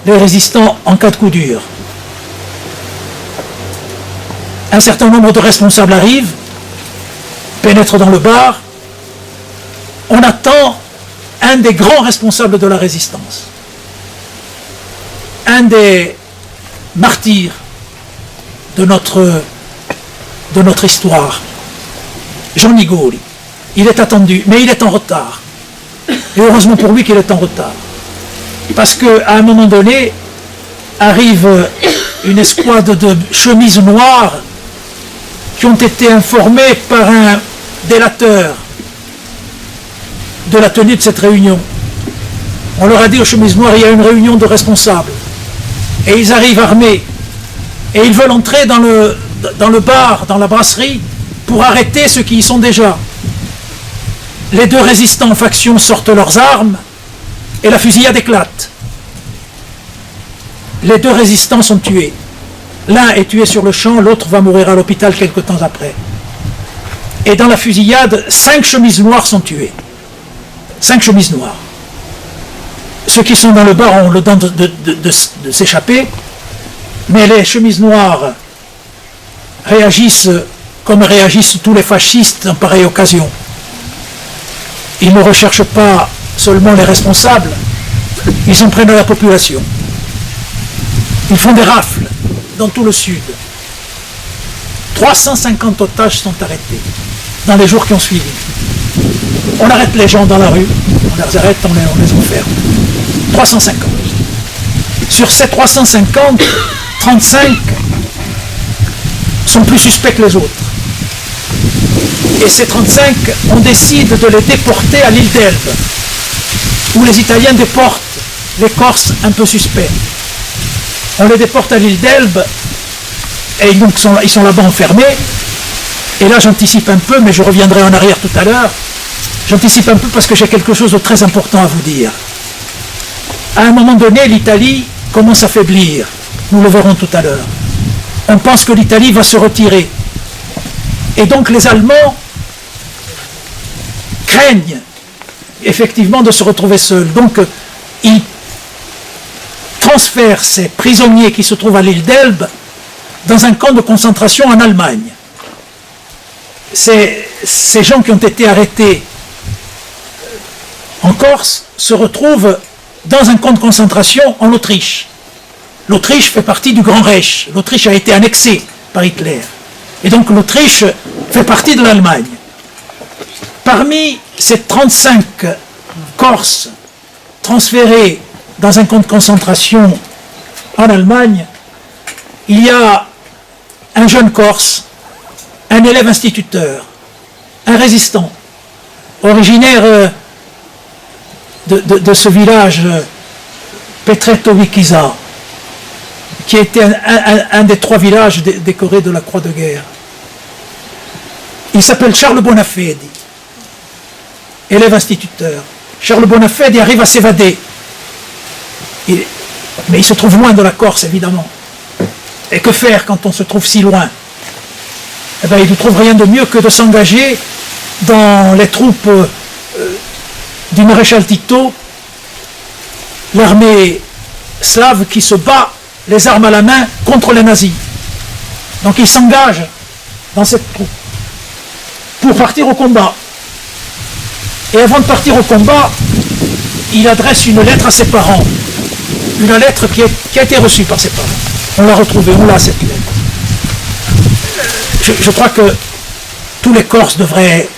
les résistants en cas de coup dur. Un certain nombre de responsables arrivent, pénètrent dans le bar. On attend un des grands responsables de la résistance, un des martyrs de notre histoire, Jean Nigoli. Il est attendu, mais il est en retard. Et heureusement pour lui qu'il est en retard. Parce qu'à un moment donné, arrive une escouade de chemises noires qui ont été informés par un délateur de la tenue de cette réunion. On leur a dit aux chemises noires, il y a une réunion de responsables. Et ils arrivent armés. Et ils veulent entrer dans le bar, dans la brasserie, pour arrêter ceux qui y sont déjà. Les 2 résistants en faction sortent leurs armes et la fusillade éclate. Les 2 résistants sont tués. L'un est tué sur le champ, l'autre va mourir à l'hôpital quelque temps après. Et dans la fusillade, 5 chemises noires sont tuées. 5 chemises noires. Ceux qui sont dans le bar ont le temps de s'échapper, mais les chemises noires réagissent comme réagissent tous les fascistes en pareille occasion. Ils ne recherchent pas seulement les responsables, ils en prennent à la population. Ils font des rafles dans tout le sud. 350 otages sont arrêtés dans les jours qui ont suivi. On arrête les gens dans la rue, on les arrête, on les enferme. 350. Sur ces 350, 35 sont plus suspects que les autres. Et ces 35, on décide de les déporter à l'île d'Elbe, où les Italiens déportent les Corses un peu suspects. On les déporte à l'île d'Elbe, et donc ils sont là-bas enfermés. Et là, j'anticipe un peu, mais je reviendrai en arrière tout à l'heure. J'anticipe un peu parce que j'ai quelque chose de très important à vous dire. À un moment donné, l'Italie commence à faiblir. Nous le verrons tout à l'heure. On pense que l'Italie va se retirer. Et donc les Allemands craignent effectivement de se retrouver seuls. Donc ils transfèrent ces prisonniers qui se trouvent à l'île d'Elbe dans un camp de concentration en Allemagne. Ces gens qui ont été arrêtés en Corse se retrouvent dans un camp de concentration en Autriche. L'Autriche fait partie du Grand Reich. L'Autriche a été annexée par Hitler. Et donc l'Autriche fait partie de l'Allemagne. Parmi ces 35 Corses transférés dans un camp de concentration en Allemagne, il y a un jeune Corse, un élève instituteur, un résistant, originaire de ce village Petretovikiza, qui était un des 3 villages décorés de la Croix de guerre. Il s'appelle Charles Bonafedi, élève instituteur. Charles Bonafedi arrive à s'évader. Mais il se trouve loin de la Corse, évidemment. Et que faire quand on se trouve si loin? eh bien, il ne trouve rien de mieux que de s'engager dans les troupes du maréchal Tito, l'armée slave qui se bat les armes à la main contre les nazis. Donc il s'engage dans cette troupe pour partir au combat. Et avant de partir au combat, il adresse une lettre à ses parents. Une lettre qui a été reçue par ses parents. On l'a retrouvée, on l'a cette lettre. Je crois que tous les Corses devraient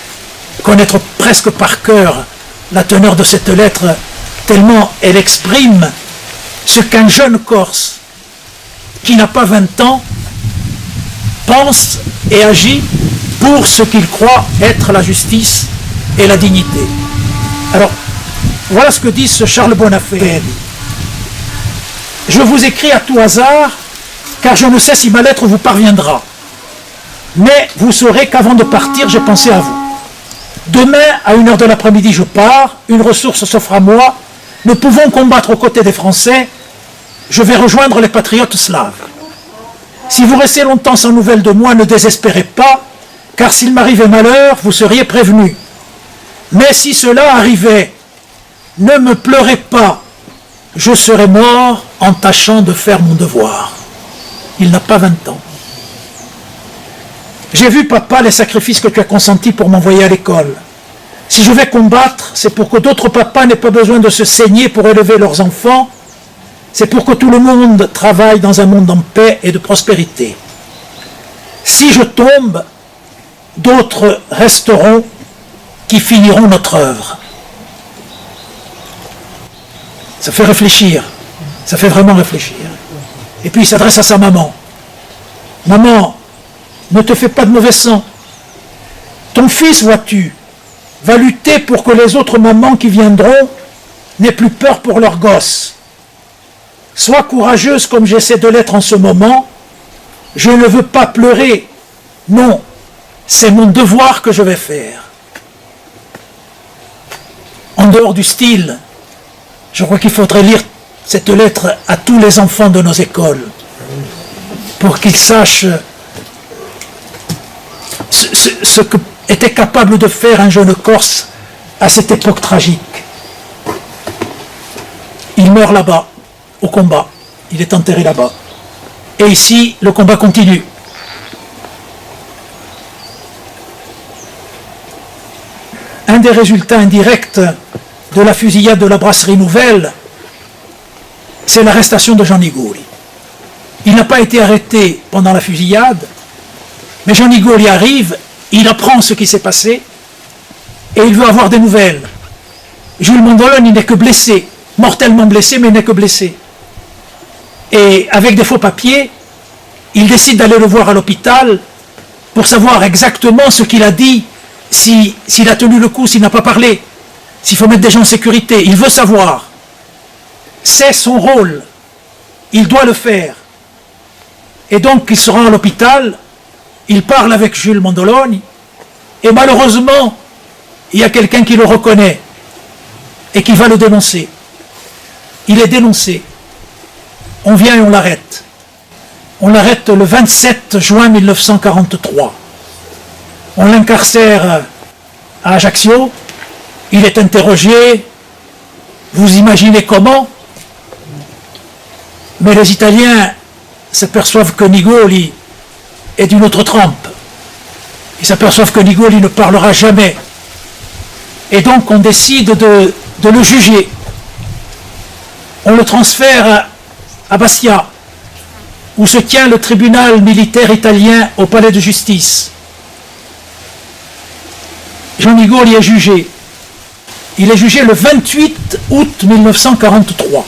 connaître presque par cœur la teneur de cette lettre, tellement elle exprime ce qu'un jeune Corse qui n'a pas 20 ans pense et agit pour ce qu'il croit être la justice et la dignité. Alors, voilà ce que dit ce Charles Bonafé. Je vous écris à tout hasard, car je ne sais si ma lettre vous parviendra. Mais vous saurez qu'avant de partir, j'ai pensé à vous. Demain, à 1h de l'après-midi, je pars, une ressource s'offre à moi, nous pouvons combattre aux côtés des Français, je vais rejoindre les patriotes slaves. Si vous restez longtemps sans nouvelles de moi, ne désespérez pas, car s'il m'arrivait malheur, vous seriez prévenus. Mais si cela arrivait, ne me pleurez pas, je serai mort en tâchant de faire mon devoir. Il n'a pas 20 ans. J'ai vu, papa, les sacrifices que tu as consentis pour m'envoyer à l'école. Si je vais combattre, c'est pour que d'autres papas n'aient pas besoin de se saigner pour élever leurs enfants. C'est pour que tout le monde travaille dans un monde en paix et de prospérité. Si je tombe, d'autres resteront qui finiront notre œuvre. Ça fait réfléchir. Ça fait vraiment réfléchir. Et puis il s'adresse à sa maman. Maman, ne te fais pas de mauvais sang. Ton fils, vois-tu, va lutter pour que les autres mamans qui viendront n'aient plus peur pour leurs gosses. Sois courageuse comme j'essaie de l'être en ce moment. Je ne veux pas pleurer. Non, c'est mon devoir que je vais faire. En dehors du style, je crois qu'il faudrait lire cette lettre à tous les enfants de nos écoles pour qu'ils sachent ce que était capable de faire un jeune Corse à cette époque tragique. Il meurt là-bas, au combat. Il est enterré là-bas. Et ici, le combat continue. Un des résultats indirects de la fusillade de la brasserie Nouvelle, c'est l'arrestation de Jean Nigoli. Il n'a pas été arrêté pendant la fusillade, mais Jean Nigoli arrive, il apprend ce qui s'est passé, et il veut avoir des nouvelles. Jules Mondolone, il n'est que blessé, mortellement blessé, mais il n'est que blessé. Et avec des faux papiers, il décide d'aller le voir à l'hôpital pour savoir exactement ce qu'il a dit, s'il a tenu le coup, s'il n'a pas parlé, s'il faut mettre des gens en sécurité. Il veut savoir. C'est son rôle. Il doit le faire. Et donc, il se rend à l'hôpital, il parle avec Jules Mondolone, et malheureusement, il y a quelqu'un qui le reconnaît et qui va le dénoncer. Il est dénoncé. On vient et on l'arrête. On l'arrête le 27 juin 1943. On l'incarcère à Ajaccio. Il est interrogé. Vous imaginez comment? Mais les Italiens s'aperçoivent que Nigoli est d'une autre trempe. Ils s'aperçoivent que Nigoli ne parlera jamais. Et donc on décide de le juger. On le transfère à Bastia, où se tient le tribunal militaire italien au palais de justice. Jean Nigoli est jugé. Il est jugé le 28 août 1943.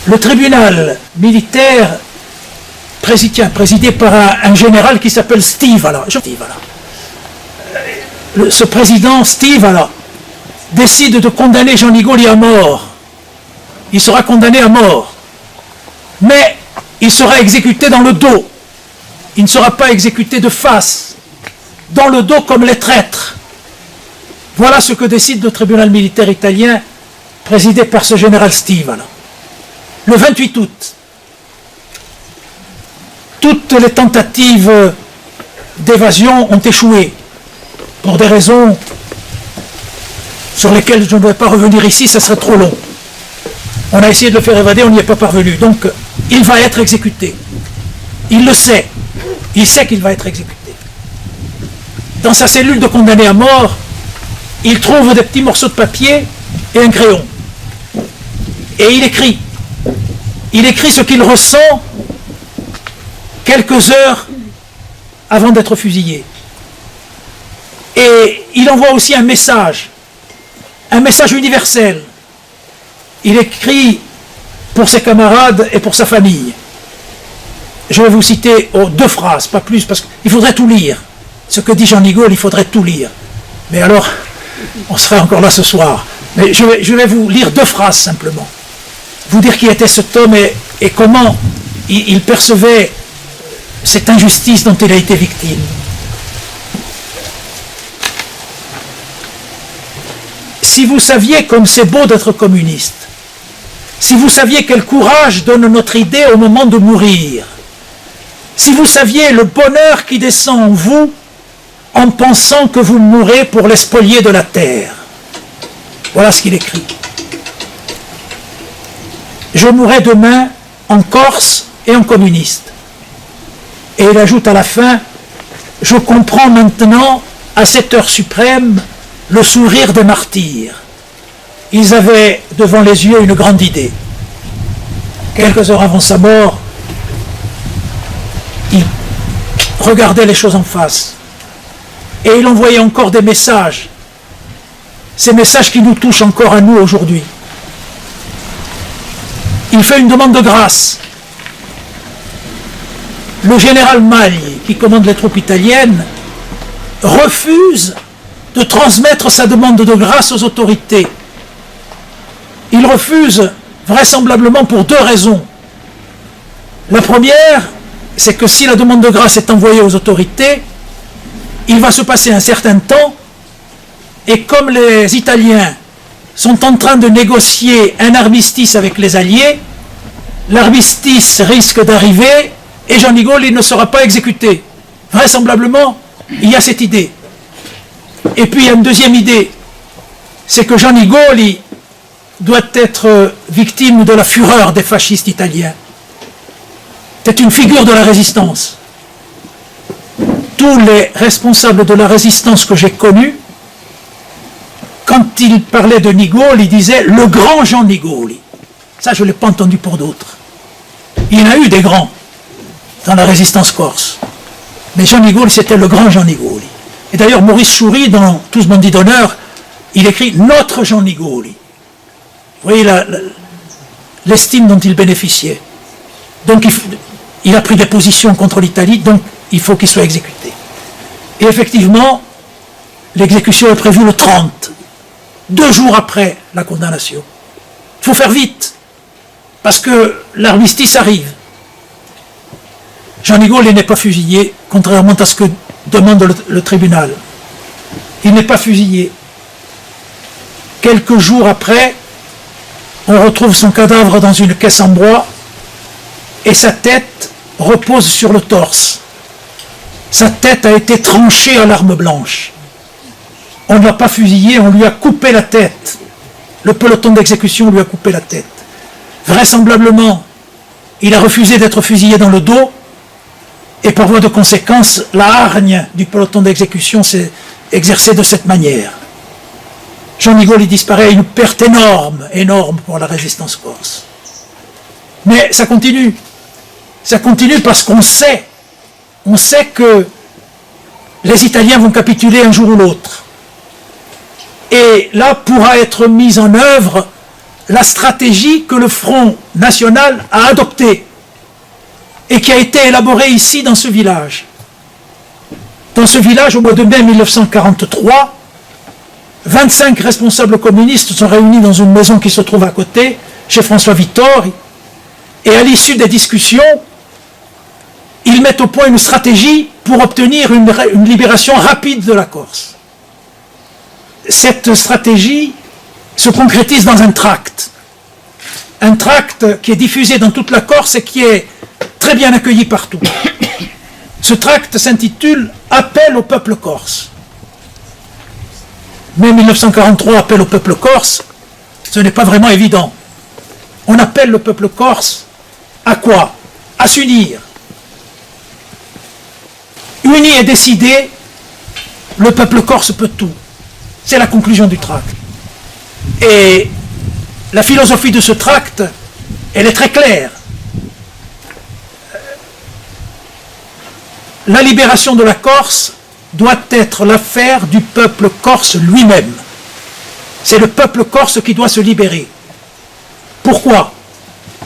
Le tribunal militaire présidé par un général qui s'appelle Stivala. Ce président Stivala décide de condamner Jean Nigoli à mort. Il sera condamné à mort. Mais il sera exécuté dans le dos. Il ne sera pas exécuté de face. Dans le dos comme les traîtres. Voilà ce que décide le tribunal militaire italien présidé par ce général Stivala. Le 28 août, toutes les tentatives d'évasion ont échoué pour des raisons sur lesquelles je ne vais pas revenir ici, ça serait trop long. On a essayé de le faire évader, on n'y est pas parvenu. Donc, il va être exécuté. Il le sait. Il sait qu'il va être exécuté. Dans sa cellule de condamné à mort, il trouve des petits morceaux de papier et un crayon. Et il écrit. Il écrit ce qu'il ressent quelques heures avant d'être fusillé. Et il envoie aussi un message universel. Il écrit pour ses camarades et pour sa famille. Je vais vous citer deux phrases, pas plus, parce qu'il faudrait tout lire. Ce que dit Jean Nigaule, il faudrait tout lire. Mais alors, on serait encore là ce soir. Mais je vais vous lire deux phrases simplement. Vous dire qui était cet homme et comment il percevait cette injustice dont il a été victime. Si vous saviez comme c'est beau d'être communiste, si vous saviez quel courage donne notre idée au moment de mourir, si vous saviez le bonheur qui descend en vous en pensant que vous mourrez pour les spolier de la terre. Voilà ce qu'il écrit. Je mourrai demain en Corse et en communiste. Et il ajoute à la fin, je comprends maintenant, à cette heure suprême, le sourire des martyrs. Ils avaient devant les yeux une grande idée. Quelques heures avant sa mort, il regardait les choses en face. Et il envoyait encore des messages. Ces messages qui nous touchent encore à nous aujourd'hui. Il fait une demande de grâce. Le général Magli, qui commande les troupes italiennes, refuse de transmettre sa demande de grâce aux autorités. Il refuse vraisemblablement pour deux raisons. La première, c'est que si la demande de grâce est envoyée aux autorités, il va se passer un certain temps, et comme les Italiens sont en train de négocier un armistice avec les Alliés, l'armistice risque d'arriver et Jean Nigaule il ne sera pas exécuté. Vraisemblablement, il y a cette idée. Et puis il y a une deuxième idée, c'est que Jean Nigaule il doit être victime de la fureur des fascistes italiens. C'est une figure de la résistance. Tous les responsables de la résistance que j'ai connus, quand ils parlaient de Nigaule, ils disaient « le grand Jean Nigaule ». Ça, je ne l'ai pas entendu pour d'autres. Il y en a eu des grands dans la résistance corse. Mais Jean Nigaule, c'était le grand Jean Nigaule. Et d'ailleurs, Maurice Choury, dans Tous bandits d'honneur, il écrit « notre Jean Nigaule ». Vous voyez l'estime dont il bénéficiait. Donc, il a pris des positions contre l'Italie, donc il faut qu'il soit exécuté. Et effectivement, l'exécution est prévue le 30, 2 jours après la condamnation. Il faut faire vite, parce que l'armistice arrive. Jean Nigaule n'est pas fusillé, contrairement à ce que demande le tribunal. Il n'est pas fusillé. Quelques jours après, on retrouve son cadavre dans une caisse en bois, et sa tête repose sur le torse. Sa tête a été tranchée à l'arme blanche. On ne l'a pas fusillé, on lui a coupé la tête. Le peloton d'exécution lui a coupé la tête. Vraisemblablement, il a refusé d'être fusillé dans le dos, et par voie de conséquence, la hargne du peloton d'exécution s'est exercée de cette manière. Jean Nigaule disparaît, une perte énorme, énorme pour la résistance corse. Mais ça continue. Ça continue parce qu'on sait que les Italiens vont capituler un jour ou l'autre. Et là pourra être mise en œuvre la stratégie que le Front National a adoptée et qui a été élaborée ici dans ce village. Dans ce village, au mois de mai 1943, 25 responsables communistes sont réunis dans une maison qui se trouve à côté, chez François Vittori, et à l'issue des discussions, ils mettent au point une stratégie pour obtenir une libération rapide de la Corse. Cette stratégie se concrétise dans un tract qui est diffusé dans toute la Corse et qui est très bien accueilli partout. Ce tract s'intitule appelle au peuple corse. Mais 1943 appelle au peuple corse, ce n'est pas vraiment évident. On appelle le peuple corse à quoi? À s'unir. Uni et décidé, le peuple corse peut tout. C'est la conclusion du tract. Et la philosophie de ce tract, elle est très claire. La libération de la Corse doit être l'affaire du peuple corse lui-même. C'est le peuple corse qui doit se libérer. Pourquoi?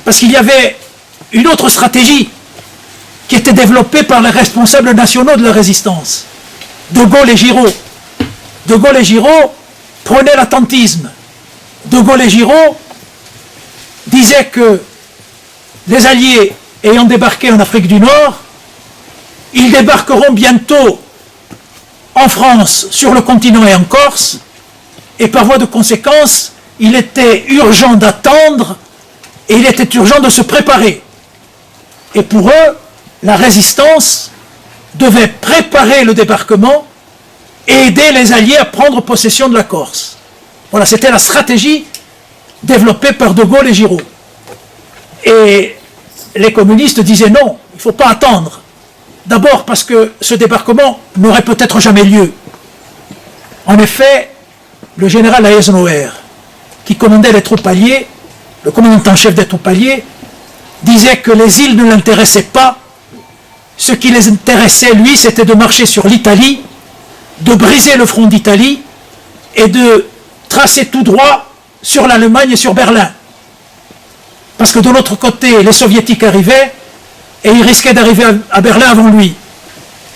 Parce qu'il y avait une autre stratégie qui était développée par les responsables nationaux de la résistance. De Gaulle et Giraud. De Gaulle et Giraud prenaient l'attentisme. De Gaulle et Giraud disaient que les Alliés ayant débarqué en Afrique du Nord, ils débarqueront bientôt en France, sur le continent et en Corse, et par voie de conséquence, il était urgent d'attendre et il était urgent de se préparer. Et pour eux, la résistance devait préparer le débarquement et aider les Alliés à prendre possession de la Corse. Voilà, c'était la stratégie développée par De Gaulle et Giraud. Et les communistes disaient non, il ne faut pas attendre. D'abord parce que ce débarquement n'aurait peut-être jamais lieu. En effet, le général Eisenhower, qui commandait les troupes alliées, le commandant en chef des troupes alliées, disait que les îles ne l'intéressaient pas. Ce qui les intéressait, lui, c'était de marcher sur l'Italie, de briser le front d'Italie et de tracer tout droit sur l'Allemagne et sur Berlin. Parce que de l'autre côté, les soviétiques arrivaient et ils risquaient d'arriver à Berlin avant lui.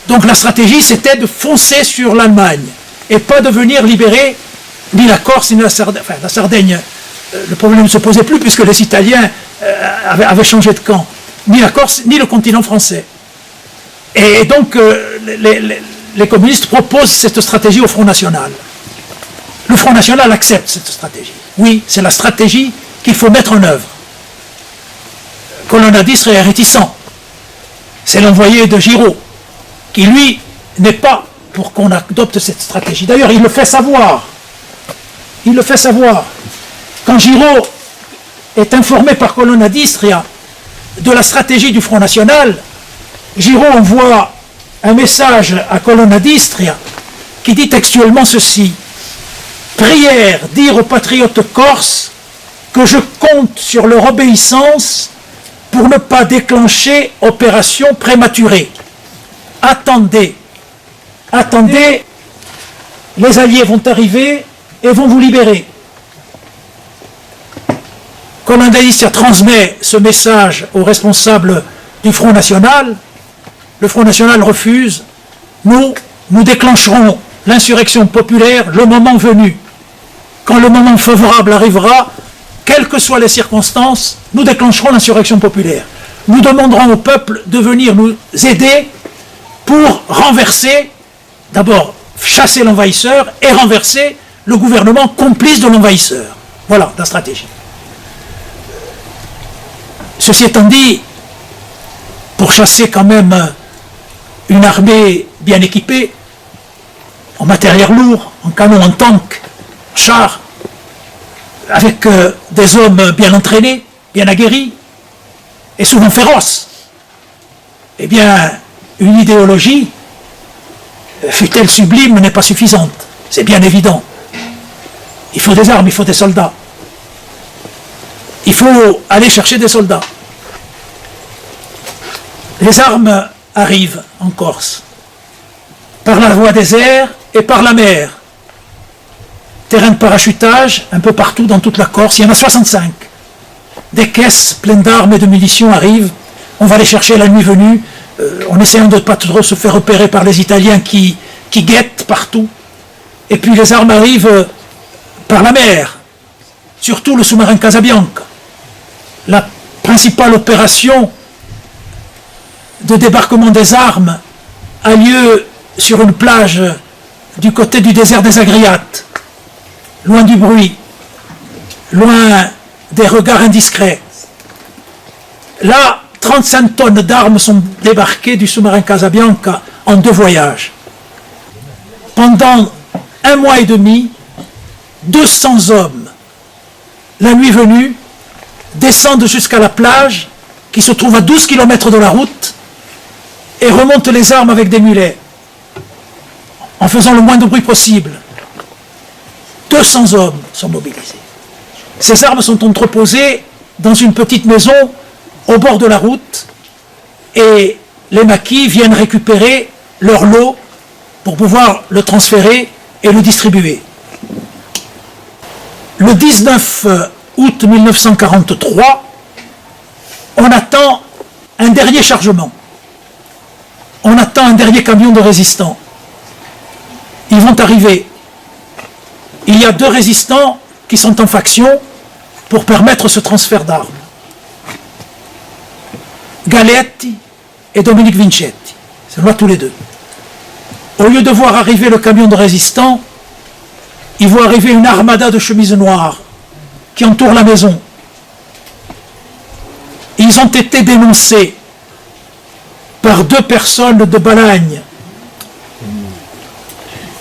Donc la stratégie, c'était de foncer sur l'Allemagne et pas de venir libérer ni la Corse ni la Sardaigne. Enfin, la Sardaigne, le problème ne se posait plus puisque les Italiens avaient changé de camp. Ni la Corse, ni le continent français. Et donc, les communistes proposent cette stratégie au Front National. Le Front National accepte cette stratégie. Oui, c'est la stratégie qu'il faut mettre en œuvre. Colonna-Distri est réticent. C'est l'envoyé de Giraud, qui lui n'est pas pour qu'on adopte cette stratégie. D'ailleurs, il le fait savoir. Il le fait savoir. Quand Giraud est informé par Colonna-Distria de la stratégie du Front National, Giraud envoie un message à Colonna-Distria qui dit textuellement ceci: prière dire aux patriotes corses que je compte sur leur obéissance pour ne pas déclencher opération prématurée. Attendez, attendez, les Alliés vont arriver et vont vous libérer. Colonna-Distria transmet ce message aux responsables du Front National. Le Front National refuse. Nous déclencherons l'insurrection populaire le moment venu. Quand le moment favorable arrivera, quelles que soient les circonstances, nous déclencherons l'insurrection populaire. Nous demanderons au peuple de venir nous aider pour renverser, d'abord chasser l'envahisseur et renverser le gouvernement complice de l'envahisseur. Voilà la stratégie. Ceci étant dit, pour chasser quand même une armée bien équipée, en matériel lourd, en canons, en tanks, en chars, avec des hommes bien entraînés, bien aguerris, et souvent féroces, eh bien, une idéologie, fût-elle sublime, n'est pas suffisante. C'est bien évident. Il faut des armes, il faut des soldats. Il faut aller chercher des soldats. Les armes arrivent en Corse, par la voie des airs et par la mer. Terrain de parachutage, un peu partout dans toute la Corse, il y en a 65. Des caisses pleines d'armes et de munitions arrivent, on va les chercher la nuit venue, en essayant de ne pas trop se faire repérer par les Italiens qui guettent partout. Et puis les armes arrivent par la mer, surtout le sous-marin Casabianca. La principale opération de débarquement des armes a lieu sur une plage du côté du désert des Agriates, loin du bruit, loin des regards indiscrets. Là, 35 tonnes d'armes sont débarquées du sous-marin Casabianca en 2 voyages. pendant 1 mois et demi, 200 hommes, la nuit venue, descendent jusqu'à la plage, qui se trouve à 12 km de la route, et remontent les armes avec des mulets, en faisant le moins de bruit possible. 200 hommes sont mobilisés. Ces armes sont entreposées dans une petite maison au bord de la route, et les maquis viennent récupérer leur lot pour pouvoir le transférer et le distribuer. Le 19 août 1943, on attend un dernier chargement. On attend un dernier camion de résistants. Ils vont arriver. Il y a 2 résistants qui sont en faction pour permettre ce transfert d'armes. Galetti et Dominique Vincetti. C'est là tous les deux. Au lieu de voir arriver le camion de résistants, ils voient arriver une armada de chemises noires qui entoure la maison. Ils ont été dénoncés par 2 personnes de Balagne,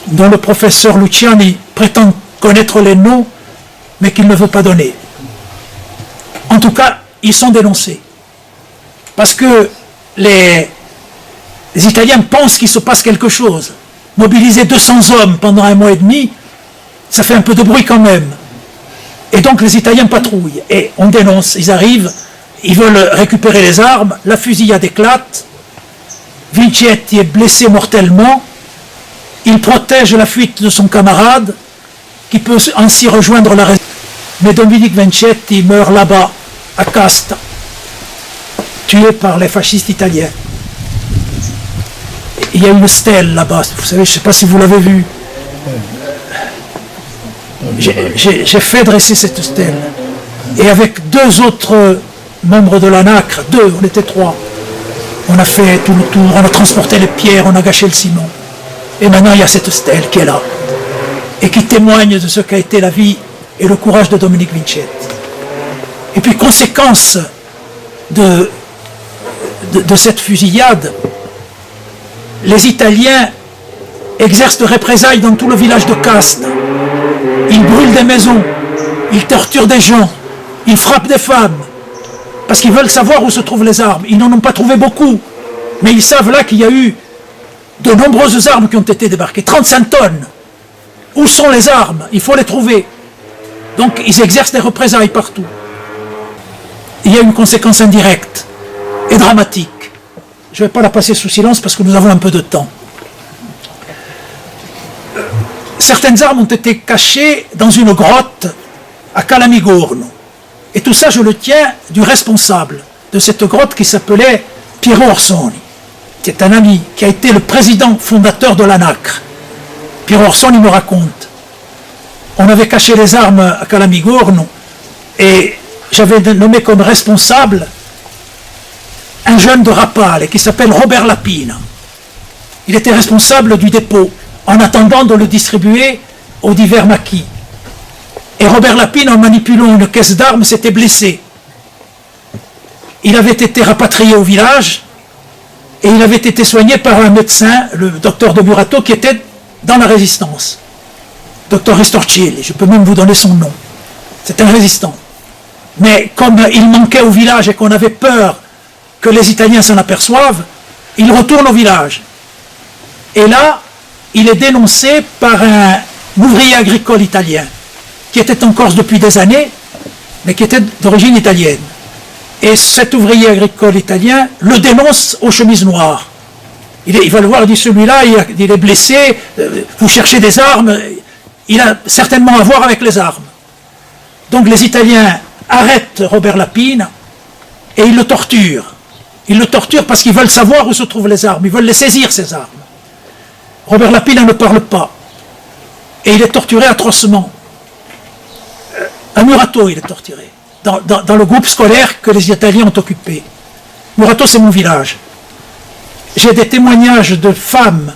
dont le professeur Luciani prétend connaître les noms, mais qu'il ne veut pas donner. En tout cas, ils sont dénoncés. Parce que les Italiens pensent qu'il se passe quelque chose. Mobiliser 200 hommes pendant 1 mois et demi, ça fait un peu de bruit quand même. Et donc les Italiens patrouillent. Et on dénonce, ils arrivent, ils veulent récupérer les armes, la fusillade éclate, Vincetti est blessé mortellement, il protège la fuite de son camarade, qui peut ainsi rejoindre la résistance. Mais Dominique Vincetti meurt là-bas, à Casta, tué par les fascistes italiens. Il y a une stèle là-bas, vous savez, je ne sais pas si vous l'avez vue. J'ai fait dresser cette stèle. Et avec 2 autres membres de la NACRE, 2, on était 3, on a fait tout le tour, on a transporté les pierres, on a gâché le ciment. Et maintenant il y a cette stèle qui est là, et qui témoigne de ce qu'a été la vie et le courage de Dominique Vincetti. Et puis conséquence de cette fusillade, les Italiens exercent de représailles dans tout le village de Casta. Ils brûlent des maisons, ils torturent des gens, ils frappent des femmes, parce qu'ils veulent savoir où se trouvent les armes. Ils n'en ont pas trouvé beaucoup, mais ils savent là qu'il y a eu de nombreuses armes qui ont été débarquées, 35 tonnes. Où sont les armes? Il faut les trouver. Donc ils exercent des représailles partout. Il y a une conséquence indirecte et dramatique. Je ne vais pas la passer sous silence parce que nous avons un peu de temps. Certaines armes ont été cachées dans une grotte à Calamigorno. Et tout ça, je le tiens du responsable de cette grotte qui s'appelait Piero Orsoni. C'est un ami qui a été le président fondateur de la NACRE. Piero Orsoni me raconte. On avait caché les armes à Calamigorno et j'avais nommé comme responsable un jeune de Rapale qui s'appelle Robert Lapina. Il était responsable du dépôt en attendant de le distribuer aux divers maquis. Et Robert Lapine, en manipulant une caisse d'armes, s'était blessé. Il avait été rapatrié au village et il avait été soigné par un médecin, le docteur de Murato, qui était dans la résistance. Docteur Ristorcelli, je peux même vous donner son nom. C'est un résistant. Mais comme il manquait au village et qu'on avait peur que les Italiens s'en aperçoivent, il retourne au village. Et là, il est dénoncé par un ouvrier agricole italien, qui était en Corse depuis des années, mais qui était d'origine italienne. Et cet ouvrier agricole italien le dénonce aux chemises noires. Il va le voir, il dit, celui-là, il est blessé, vous cherchez des armes, il a certainement à voir avec les armes. Donc les Italiens arrêtent Robert Lapine et ils le torturent. Ils le torturent parce qu'ils veulent savoir où se trouvent les armes, ils veulent les saisir, ces armes. Robert Lapine ne parle pas. Et il est torturé atrocement. À Murato, il est torturé. Dans le groupe scolaire que les Italiens ont occupé. Murato, c'est mon village. J'ai des témoignages de femmes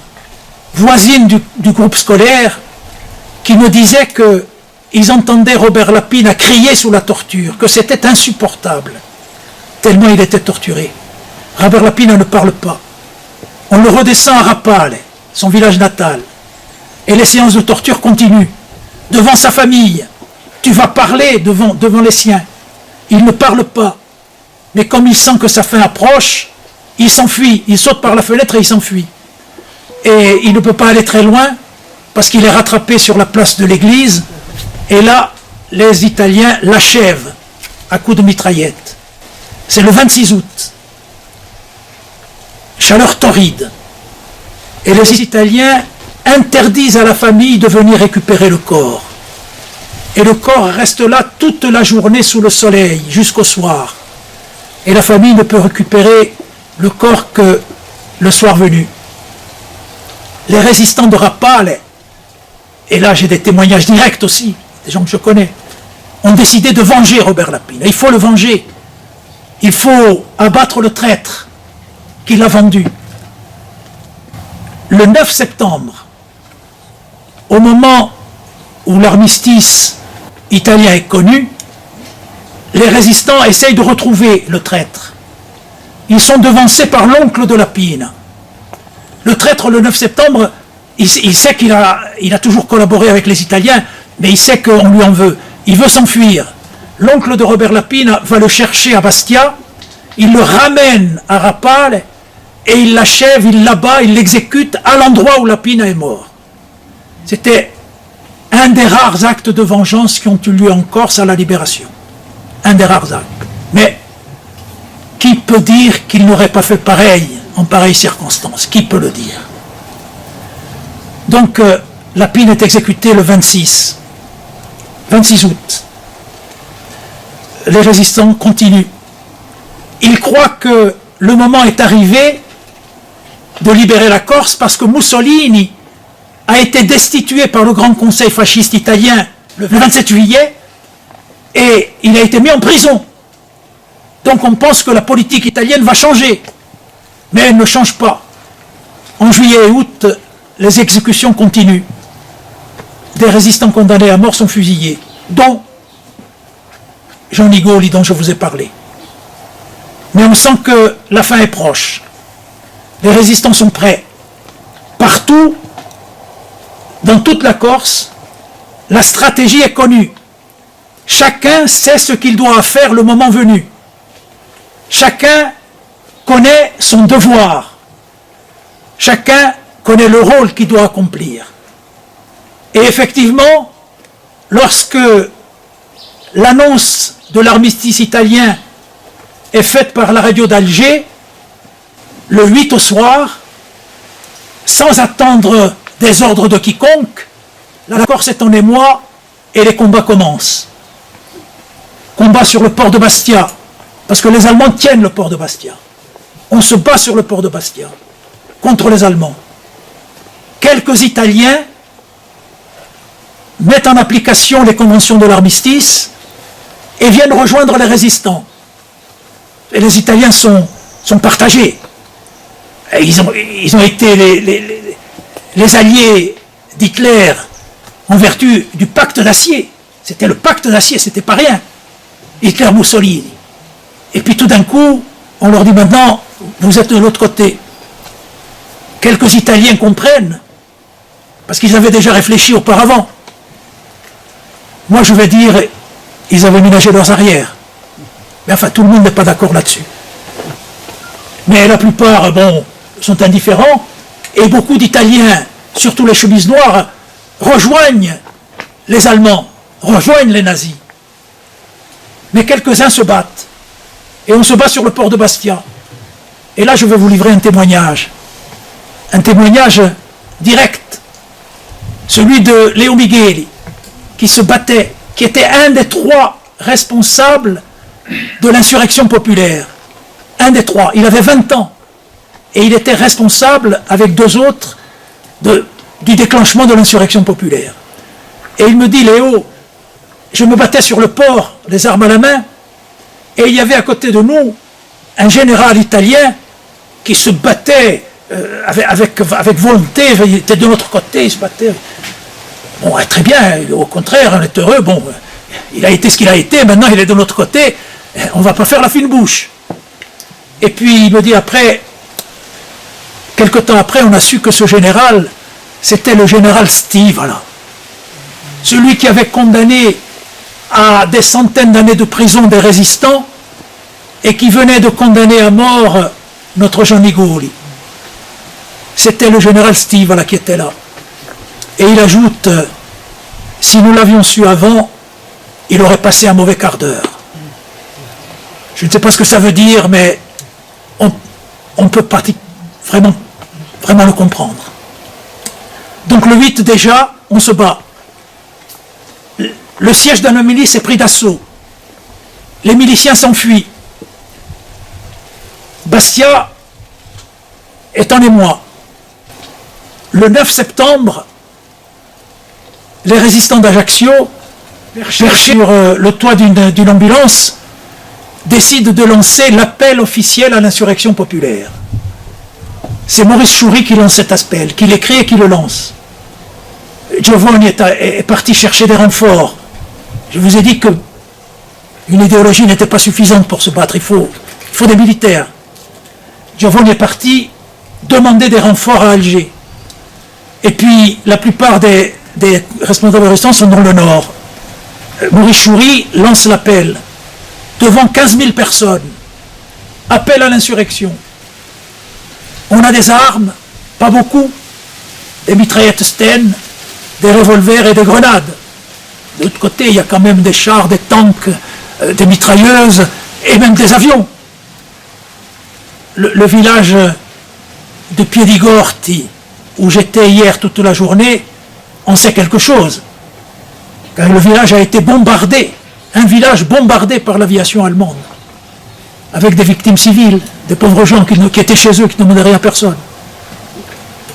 voisines du groupe scolaire qui me disaient qu'ils entendaient Robert Lapine à crier sous la torture, que c'était insupportable, tellement il était torturé. Robert Lapine ne parle pas. On le redescend à Rapale, son village natal. Et les séances de torture continuent. Devant sa famille, tu vas parler devant les siens. Il ne parle pas. Mais comme il sent que sa fin approche, il s'enfuit. Il saute par la fenêtre et il s'enfuit. Et il ne peut pas aller très loin parce qu'il est rattrapé sur la place de l'église. Et là, les Italiens l'achèvent à coups de mitraillette. C'est le 26 août. Chaleur torride. Et les Italiens interdisent à la famille de venir récupérer le corps. Et le corps reste là toute la journée sous le soleil, jusqu'au soir. Et la famille ne peut récupérer le corps que le soir venu. Les résistants de Rapallo, et là j'ai des témoignages directs aussi, des gens que je connais, ont décidé de venger Robert Lapine. Et il faut le venger. Il faut abattre le traître qui l'a vendu. Le 9 septembre, au moment où l'armistice italien est connu, les résistants essayent de retrouver le traître. Ils sont devancés par l'oncle de Lapine. Le traître, le 9 septembre, il sait qu'il a toujours collaboré avec les Italiens, mais il sait qu'on lui en veut. Il veut s'enfuir. L'oncle de Robert Lapine va le chercher à Bastia, il le ramène à Rapallo, et il l'achève, il l'abat, il l'exécute à l'endroit où Lapine est mort. C'était un des rares actes de vengeance qui ont eu lieu en Corse à la Libération. Un des rares actes. Mais qui peut dire qu'il n'aurait pas fait pareil en pareille circonstance? Qui peut le dire? Donc, Lapine est exécuté le 26 août. Les résistants continuent. Ils croient que le moment est arrivé de libérer la Corse parce que Mussolini a été destitué par le Grand Conseil fasciste italien le 27 juillet et il a été mis en prison. Donc on pense que la politique italienne va changer. Mais elle ne change pas. En juillet et août, les exécutions continuent. Des résistants condamnés à mort sont fusillés, dont Jean Nigoli dont je vous ai parlé. Mais on sent que la fin est proche. Les résistants sont prêts. Partout, dans toute la Corse, la stratégie est connue. Chacun sait ce qu'il doit faire le moment venu. Chacun connaît son devoir. Chacun connaît le rôle qu'il doit accomplir. Et effectivement, lorsque l'annonce de l'armistice italien est faite par la radio d'Alger, le 8 au soir, sans attendre des ordres de quiconque, la Corse est en émoi et les combats commencent. Combat sur le port de Bastia, parce que les Allemands tiennent le port de Bastia. On se bat sur le port de Bastia, contre les Allemands. Quelques Italiens mettent en application les conventions de l'armistice et viennent rejoindre les résistants. Et les Italiens sont partagés. Et ils ont été les alliés d'Hitler en vertu du pacte d'acier. C'était le pacte d'acier, c'était pas rien. Hitler-Mussolini. Et puis tout d'un coup, on leur dit maintenant, vous êtes de l'autre côté. Quelques Italiens comprennent, parce qu'ils avaient déjà réfléchi auparavant. Moi je vais dire, ils avaient ménagé leurs arrières. Mais enfin, tout le monde n'est pas d'accord là-dessus. Mais la plupart, bon, sont indifférents, et beaucoup d'Italiens, surtout les chemises noires, rejoignent les Allemands, rejoignent les nazis. Mais quelques-uns se battent. Et on se bat sur le port de Bastia. Et là, je vais vous livrer un témoignage direct, celui de Leo Migheli, qui se battait, qui était un des 3 responsables de l'insurrection populaire. Un des 3. Il avait 20 ans. Et il était responsable, avec 2 autres, du déclenchement de l'insurrection populaire. Et il me dit, Léo, je me battais sur le port, les armes à la main, et il y avait à côté de nous un général italien qui se battait avec volonté, il était de notre côté, il se battait. Bon, très bien, au contraire, on est heureux, bon, il a été ce qu'il a été, maintenant il est de notre côté, on ne va pas faire la fine bouche. Et puis il me dit après, quelque temps après, on a su que ce général c'était le général Stivala, celui qui avait condamné à des centaines d'années de prison des résistants et qui venait de condamner à mort notre Gianni Goli. C'était le général Stivala qui était là. Et il ajoute, si nous l'avions su avant, il aurait passé un mauvais quart d'heure. Je ne sais pas ce que ça veut dire, mais on peut vraiment le comprendre. Donc le 8 déjà, on se bat. Le siège d'Anomélis est pris d'assaut. Les miliciens s'enfuient. Bastia est en émoi. Le 9 septembre, les résistants d'Ajaccio, perchés sur le toit d'une ambulance, décident de lancer l'appel officiel à l'insurrection populaire. C'est Maurice Choury qui lance cet appel, qui l'écrit et qui le lance. Giovanni est parti chercher des renforts. Je vous ai dit que une idéologie n'était pas suffisante pour se battre, il faut des militaires. Giovanni est parti demander des renforts à Alger. Et puis, la plupart des responsables restants sont dans le nord. Maurice Choury lance l'appel devant 15 000 personnes. Appel à l'insurrection. On a des armes, pas beaucoup, des mitraillettes Sten, des revolvers et des grenades. De l'autre côté, il y a quand même des chars, des tanks, des mitrailleuses et même des avions. Le village de Piedigorti, où j'étais hier toute la journée, on sait quelque chose. Car le village a été bombardé, un village bombardé par l'aviation allemande, avec des victimes civiles, des pauvres gens qui étaient chez eux, qui ne demandaient rien à personne.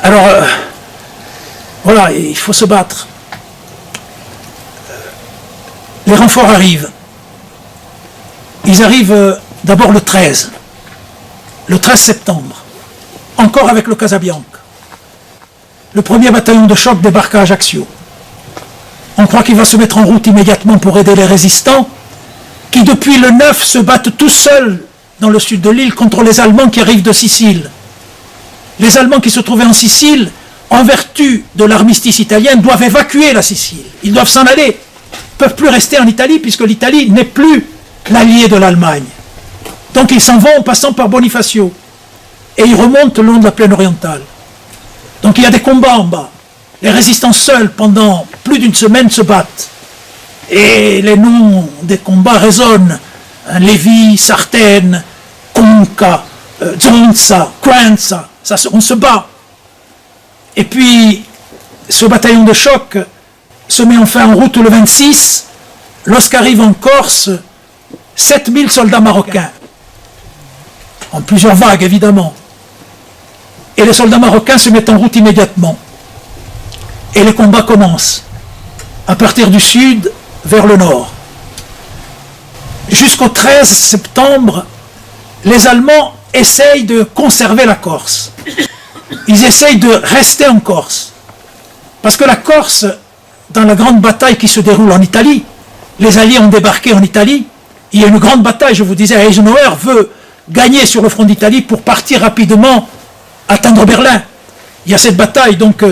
Alors, voilà, il faut se battre. Les renforts arrivent. Ils arrivent d'abord le 13 septembre, encore avec le Casabianca. Le premier bataillon de choc débarque à Ajaccio. On croit qu'il va se mettre en route immédiatement pour aider les résistants, qui depuis le 9 se battent tout seuls dans le sud de l'île contre les Allemands qui arrivent de Sicile. Les Allemands qui se trouvaient en Sicile, en vertu de l'armistice italien, doivent évacuer la Sicile. Ils doivent s'en aller. Ils ne peuvent plus rester en Italie, puisque l'Italie n'est plus l'allié de l'Allemagne. Donc ils s'en vont en passant par Bonifacio. Et ils remontent le long de la plaine orientale. Donc il y a des combats en bas. Les résistants seuls, pendant plus d'une semaine, se battent. Et les noms des combats résonnent. Lévi, Sartène, Conca, Zonza, Quenza. On se bat. Et puis, ce bataillon de choc se met enfin en route le 26, lorsqu'arrivent en Corse 7000 soldats marocains. En plusieurs vagues, évidemment. Et les soldats marocains se mettent en route immédiatement. Et les combats commencent, à partir du sud vers le nord. Jusqu'au 13 septembre, les Allemands essayent de conserver la Corse. Ils essayent de rester en Corse. Parce que la Corse, dans la grande bataille qui se déroule en Italie, les Alliés ont débarqué en Italie. Il y a une grande bataille, je vous disais, Eisenhower veut gagner sur le front d'Italie pour partir rapidement atteindre Berlin. Il y a cette bataille, donc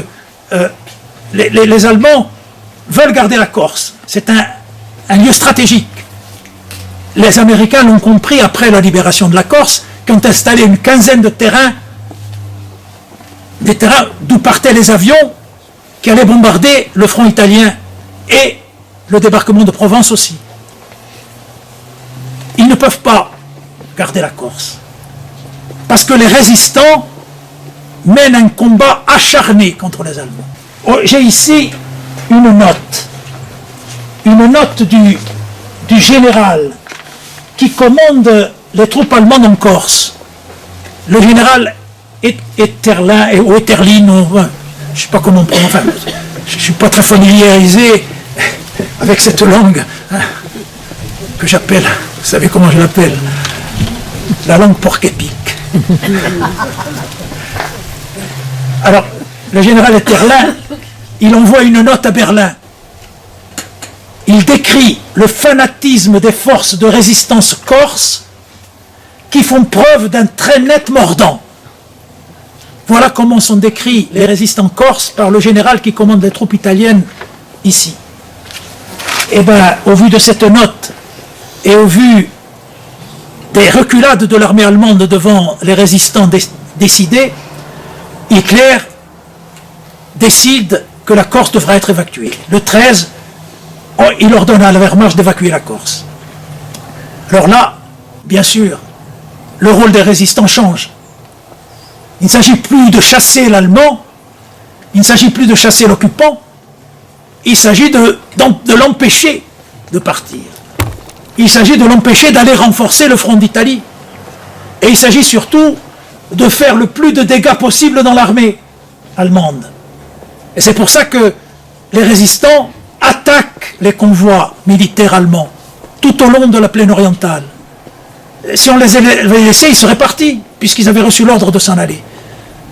les Allemands veulent garder la Corse. C'est un lieu stratégique. Les Américains l'ont compris après la libération de la Corse, qui ont installé une quinzaine de terrains, des terrains d'où partaient les avions qui allaient bombarder le front italien et le débarquement de Provence aussi. Ils ne peuvent pas garder la Corse, parce que les résistants mènent un combat acharné contre les Allemands. Oh, j'ai ici une note du général qui commande les troupes allemandes en Corse. Le général Etterlin, ou Etterlin, je ne sais pas comment on prononce, enfin, je ne suis pas très familiarisé avec cette langue que j'appelle, vous savez comment je l'appelle, la langue porc-épic. Alors, le général Etterlin, il envoie une note à Berlin. Il décrit le fanatisme des forces de résistance corse qui font preuve d'un très net mordant. Voilà comment sont décrits les résistants corses par le général qui commande les troupes italiennes ici. Et bien, au vu de cette note et au vu des reculades de l'armée allemande devant les résistants décidés, Hitler décide que la Corse devra être évacuée. Le 13, il ordonne à la Wehrmacht d'évacuer la Corse. Alors là, bien sûr, le rôle des résistants change. Il ne s'agit plus de chasser l'Allemand, il ne s'agit plus de chasser l'occupant, il s'agit de l'empêcher de partir. Il s'agit de l'empêcher d'aller renforcer le front d'Italie. Et il s'agit surtout de faire le plus de dégâts possible dans l'armée allemande. Et c'est pour ça que les résistants attaquent les convois militaires allemands tout au long de la plaine orientale. Si on les avait laissés, ils seraient partis, puisqu'ils avaient reçu l'ordre de s'en aller.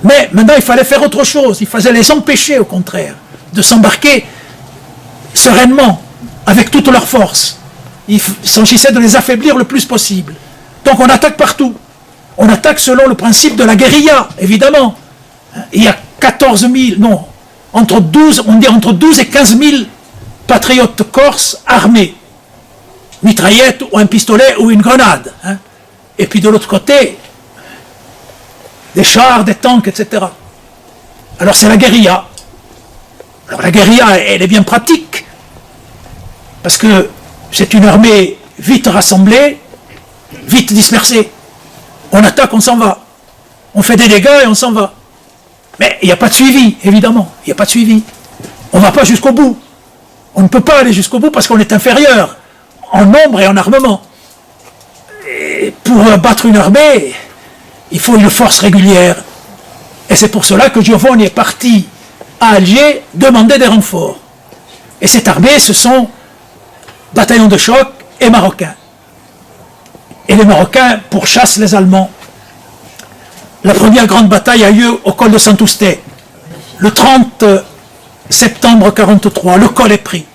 Mais maintenant, il fallait faire autre chose. Il fallait les empêcher, au contraire, de s'embarquer sereinement, avec toute leur force. Il s'agissait de les affaiblir le plus possible. Donc on attaque partout. On attaque selon le principe de la guérilla, évidemment. Il y a 14 000, non, entre 12 et 15 000 patriotes corses armés. Mitraillette ou un pistolet ou une grenade. Et puis de l'autre côté, des chars, des tanks, etc. Alors c'est la guérilla. Alors la guérilla, elle est bien pratique. Parce que c'est une armée vite rassemblée, vite dispersée. On attaque, on s'en va. On fait des dégâts et on s'en va. Mais il n'y a pas de suivi, évidemment. Il n'y a pas de suivi. On ne va pas jusqu'au bout. On ne peut pas aller jusqu'au bout parce qu'on est inférieur en nombre et en armement. Et pour battre une armée, il faut une force régulière. Et c'est pour cela que Giovanni est parti à Alger demander des renforts. Et cette armée, ce sont bataillons de choc et Marocains. Et les Marocains pourchassent les Allemands. La première grande bataille a lieu au col de Saint-Oustay, le 30 septembre 1943. Le col est pris.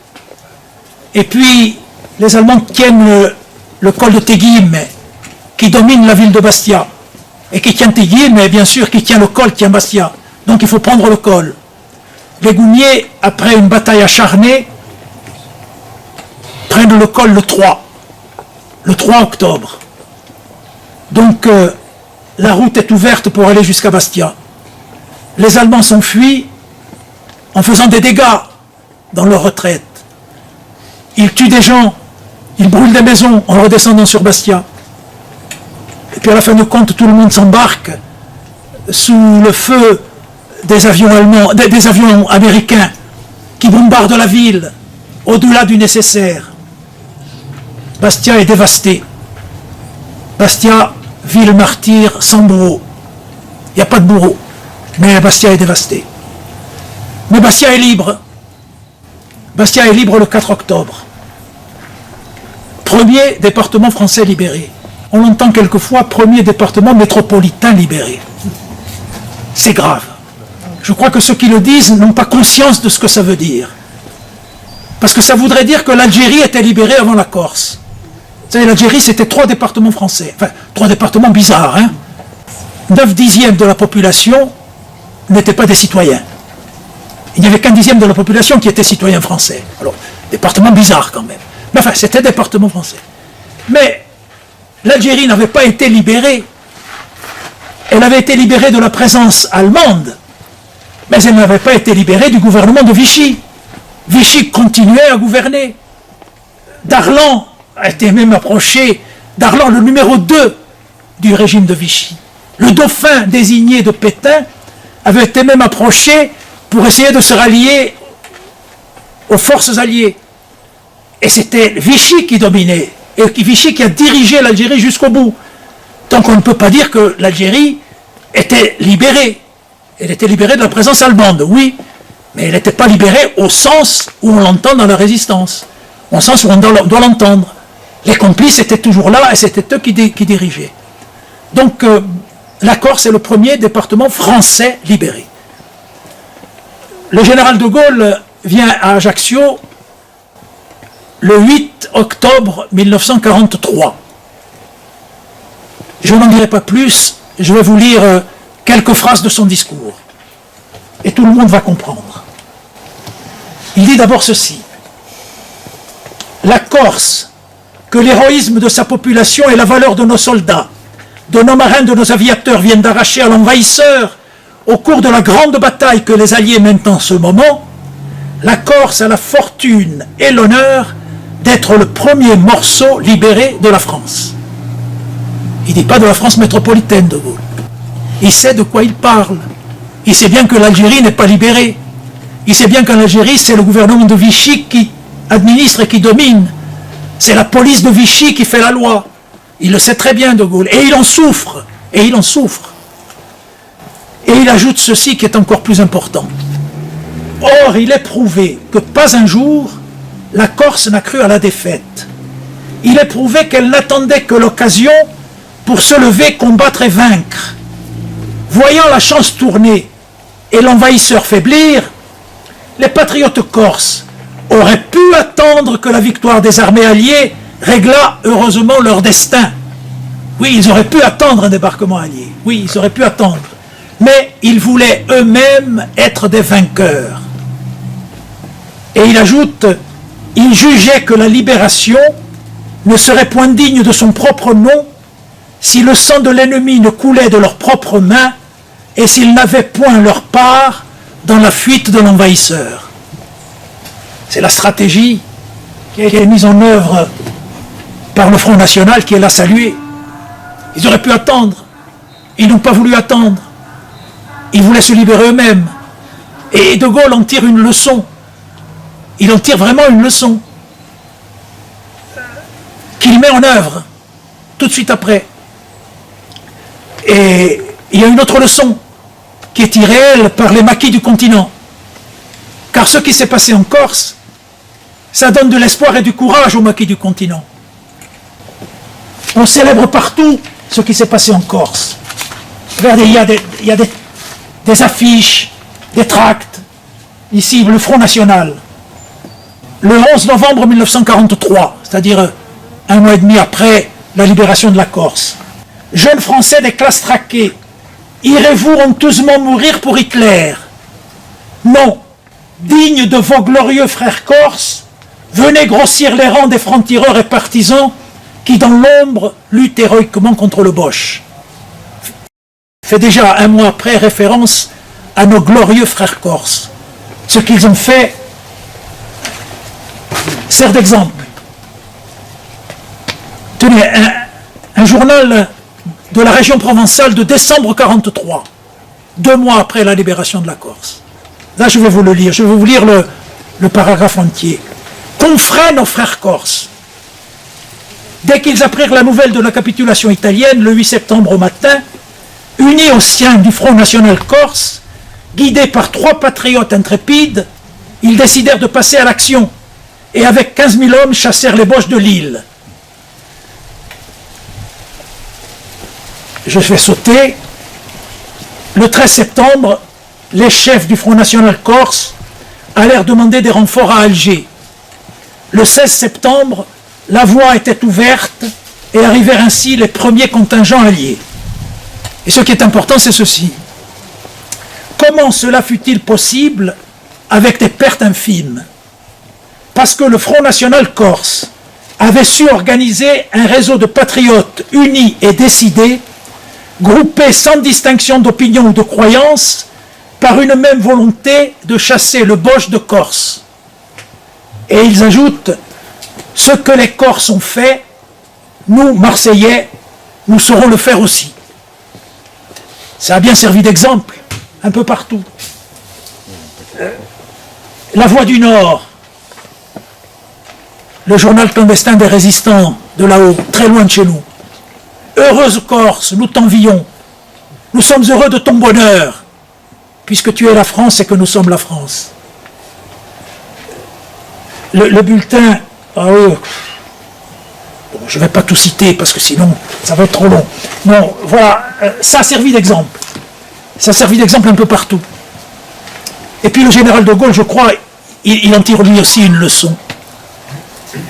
Et puis, les Allemands tiennent le col de Teguim, qui domine la ville de Bastia. Et qui tient Teguim, mais bien sûr, qui tient le col, tient Bastia. Donc il faut prendre le col. Les Goumiers, après une bataille acharnée, prennent le col le 3 octobre. Donc la route est ouverte pour aller jusqu'à Bastia. Les Allemands s'enfuient en faisant des dégâts dans leur retraite. Ils tuent des gens, ils brûlent des maisons en redescendant sur Bastia. Et puis à la fin de compte, tout le monde s'embarque sous le feu des avions allemands, des avions américains qui bombardent la ville au-delà du nécessaire. Bastia est dévastée. Bastia, ville martyre sans bourreau. Il n'y a pas de bourreau, mais Bastia est dévastée. Mais Bastia est libre. Bastia est libre le 4 octobre. Premier département français libéré. On l'entend quelquefois, premier département métropolitain libéré. C'est grave. Je crois que ceux qui le disent n'ont pas conscience de ce que ça veut dire. Parce que ça voudrait dire que l'Algérie était libérée avant la Corse. Vous savez, l'Algérie, c'était 3 départements français. Enfin, 3 départements bizarres. 9/10 de la population n'étaient pas des citoyens. Il n'y avait qu'1 dixième de la population qui était citoyen français. Alors, département bizarre quand même. Mais enfin, c'était département français. Mais l'Algérie n'avait pas été libérée. Elle avait été libérée de la présence allemande, mais elle n'avait pas été libérée du gouvernement de Vichy. Vichy continuait à gouverner. Darlan a été même approché, Darlan, le numéro 2 du régime de Vichy. Le dauphin désigné de Pétain avait été même approché pour essayer de se rallier aux forces alliées. Et c'était Vichy qui dominait, et Vichy qui a dirigé l'Algérie jusqu'au bout. Donc on ne peut pas dire que l'Algérie était libérée. Elle était libérée de la présence allemande, oui, mais elle n'était pas libérée au sens où on l'entend dans la résistance, au sens où on doit l'entendre. Les complices étaient toujours là et c'était eux qui dirigeaient. Donc la Corse est le premier département français libéré. Le général de Gaulle vient à Ajaccio le 8 octobre 1943. Je n'en dirai pas plus, je vais vous lire quelques phrases de son discours. Et tout le monde va comprendre. Il dit d'abord ceci. La Corse, que l'héroïsme de sa population et la valeur de nos soldats, de nos marins, de nos aviateurs viennent d'arracher à l'envahisseur au cours de la grande bataille que les Alliés mènent en ce moment, la Corse a la fortune et l'honneur d'être le premier morceau libéré de la France. Il ne dit pas de la France métropolitaine, de Gaulle. Il sait de quoi il parle. Il sait bien que l'Algérie n'est pas libérée. Il sait bien qu'en Algérie, c'est le gouvernement de Vichy qui administre et qui domine. C'est la police de Vichy qui fait la loi. Il le sait très bien, de Gaulle. Et il en souffre. Et il en souffre. Et il ajoute ceci qui est encore plus important. Or, il est prouvé que pas un jour, la Corse n'a cru à la défaite. Il est prouvé qu'elle n'attendait que l'occasion pour se lever, combattre et vaincre. Voyant la chance tourner et l'envahisseur faiblir, les patriotes corses auraient pu attendre que la victoire des armées alliées réglât heureusement leur destin. Oui, ils auraient pu attendre un débarquement allié. Oui, ils auraient pu attendre. Mais ils voulaient eux-mêmes être des vainqueurs. Et il ajoute, il jugeait que la libération ne serait point digne de son propre nom si le sang de l'ennemi ne coulait de leurs propres mains et s'ils n'avaient point leur part dans la fuite de l'envahisseur. C'est la stratégie qui a été mise en œuvre par le Front National qui est là salué. Ils auraient pu attendre. Ils n'ont pas voulu attendre. Ils voulaient se libérer eux-mêmes. Et De Gaulle en tire une leçon. Il en tire vraiment une leçon. Qu'il met en œuvre tout de suite après. Et il y a une autre leçon qui est tirée, elle, par les maquis du continent. Car ce qui s'est passé en Corse, ça donne de l'espoir et du courage aux maquis du continent. On célèbre partout ce qui s'est passé en Corse. Regardez, il y a des affiches, des tracts. Ici, le Front National. Le 11 novembre 1943, c'est-à-dire un mois et demi après la libération de la Corse. Jeunes Français des classes traquées, irez-vous honteusement mourir pour Hitler? Non, digne de vos glorieux frères corses, venez grossir les rangs des francs-tireurs et partisans qui dans l'ombre luttent héroïquement contre le Boche. Fait déjà un mois après référence à nos glorieux frères corses. Ce qu'ils ont fait sert d'exemple. Tenez, un journal de la région provençale de décembre 1943, 2 mois après la libération de la Corse. Là, je vais vous le lire. Je vais vous lire le paragraphe entier. Confrères nos frères corses, dès qu'ils apprirent la nouvelle de la capitulation italienne, le 8 septembre au matin, unis aux siens du Front National Corse, guidés par 3 patriotes intrépides, ils décidèrent de passer à l'action et avec 15 000 hommes chassèrent les Boches de l'île. Je fais sauter. Le 13 septembre, les chefs du Front National Corse allèrent demander des renforts à Alger. Le 16 septembre, la voie était ouverte et arrivèrent ainsi les premiers contingents alliés. Et ce qui est important, c'est ceci. Comment cela fut-il possible avec des pertes infimes? Parce que le Front National Corse avait su organiser un réseau de patriotes unis et décidés, groupés sans distinction d'opinion ou de croyance, par une même volonté de chasser le Boche de Corse. Et ils ajoutent, ce que les Corses ont fait, nous, Marseillais, nous saurons le faire aussi. Ça a bien servi d'exemple, un peu partout. La Voix du Nord, le journal clandestin des résistants de là-haut, très loin de chez nous. Heureuse Corse, nous t'envions. Nous sommes heureux de ton bonheur, puisque tu es la France et que nous sommes la France. Le bulletin, ah oui, bon, je ne vais pas tout citer parce que sinon ça va être trop long. Non, voilà, ça a servi d'exemple. Ça a servi d'exemple un peu partout. Et puis le général de Gaulle, je crois, il en tire lui aussi une leçon.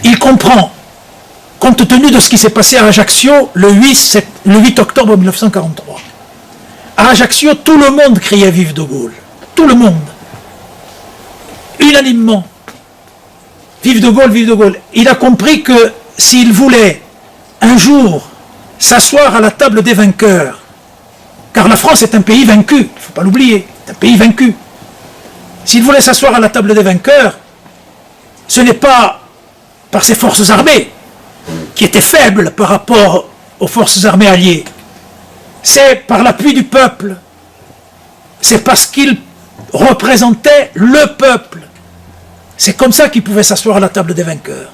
Il comprend, compte tenu de ce qui s'est passé à Ajaccio le 8 octobre 1943. À Ajaccio, tout le monde criait vive De Gaulle. Tout le monde. Unanimement. Vive De Gaulle, vive De Gaulle. Il a compris que s'il voulait un jour s'asseoir à la table des vainqueurs, car la France est un pays vaincu, il ne faut pas l'oublier, c'est un pays vaincu. S'il voulait s'asseoir à la table des vainqueurs, ce n'est pas par ses forces armées, qui étaient faibles par rapport aux forces armées alliées, c'est par l'appui du peuple, c'est parce qu'il représentait le peuple. C'est comme ça qu'il pouvait s'asseoir à la table des vainqueurs.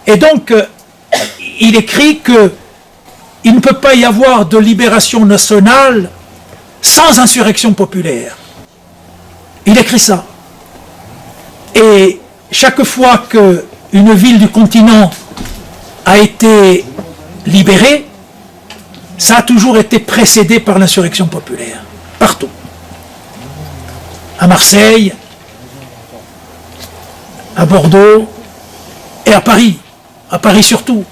Et donc, il écrit que il ne peut pas y avoir de libération nationale sans insurrection populaire. Il écrit ça. Et chaque fois qu'une ville du continent a été libérée, ça a toujours été précédé par l'insurrection populaire. Partout. À Marseille, à Bordeaux et à Paris. À Paris surtout.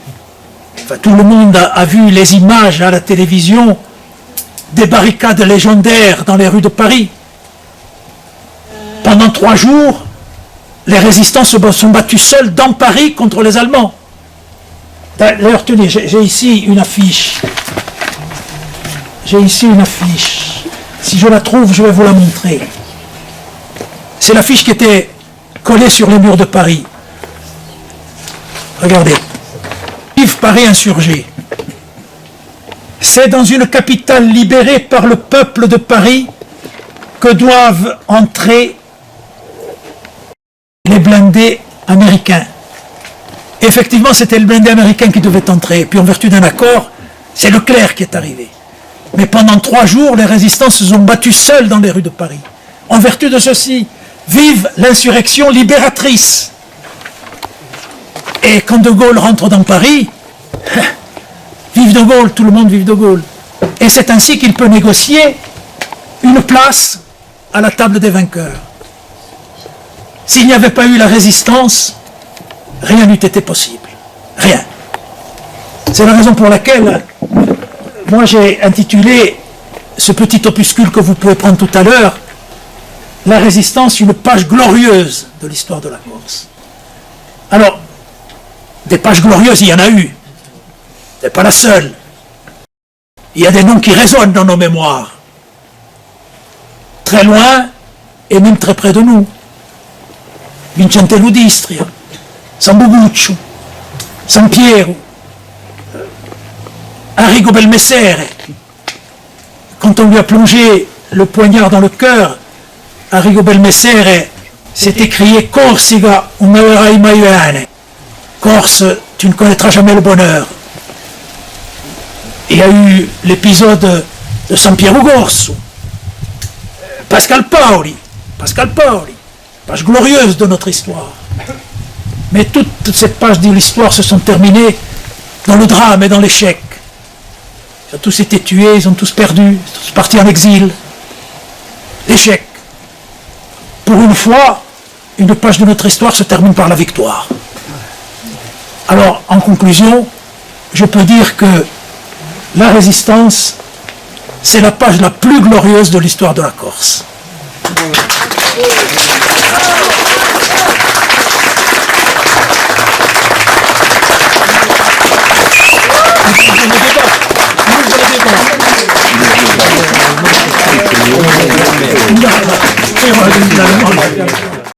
Enfin, tout le monde a vu les images à la télévision des barricades légendaires dans les rues de Paris. Pendant 3 jours, les résistants se sont battus seuls dans Paris contre les Allemands. D'ailleurs, tenez, j'ai ici une affiche. J'ai ici une affiche. Si je la trouve, je vais vous la montrer. C'est l'affiche qui était collée sur les murs de Paris. Regardez. Vive Paris insurgé. C'est dans une capitale libérée par le peuple de Paris que doivent entrer les blindés américains. Effectivement, c'était le blindé américain qui devait entrer. Puis en vertu d'un accord, c'est Leclerc qui est arrivé. Mais pendant 3 jours, les résistants se sont battus seuls dans les rues de Paris. En vertu de ceci, vive l'insurrection libératrice. Et quand De Gaulle rentre dans Paris, vive De Gaulle, tout le monde vive De Gaulle. Et c'est ainsi qu'il peut négocier une place à la table des vainqueurs. S'il n'y avait pas eu la résistance, rien n'eût été possible. Rien. C'est la raison pour laquelle moi j'ai intitulé ce petit opuscule que vous pouvez prendre tout à l'heure, La résistance, une page glorieuse de l'histoire de la Corse. Alors, des pages glorieuses, il y en a eu. Ce n'est pas la seule. Il y a des noms qui résonnent dans nos mémoires. Très loin et même très près de nous. Vincente Ludistria, Sambuguccio, Sampiero, Arrigo Belmessere. Quand on lui a plongé le poignard dans le cœur, Arrigo Belmessere s'est écrié « Corsica, un averai mai bene ». Corse, tu ne connaîtras jamais le bonheur. Il y a eu l'épisode de Sampiero Gorso, Pascal Paoli, page glorieuse de notre histoire. Mais toutes ces pages de l'histoire se sont terminées dans le drame et dans l'échec. Ils ont tous été tués, ils ont tous perdu, ils sont tous partis en exil. L'échec. Pour une fois, une page de notre histoire se termine par la victoire. Alors, en conclusion, je peux dire que la résistance, c'est la page la plus glorieuse de l'histoire de la Corse.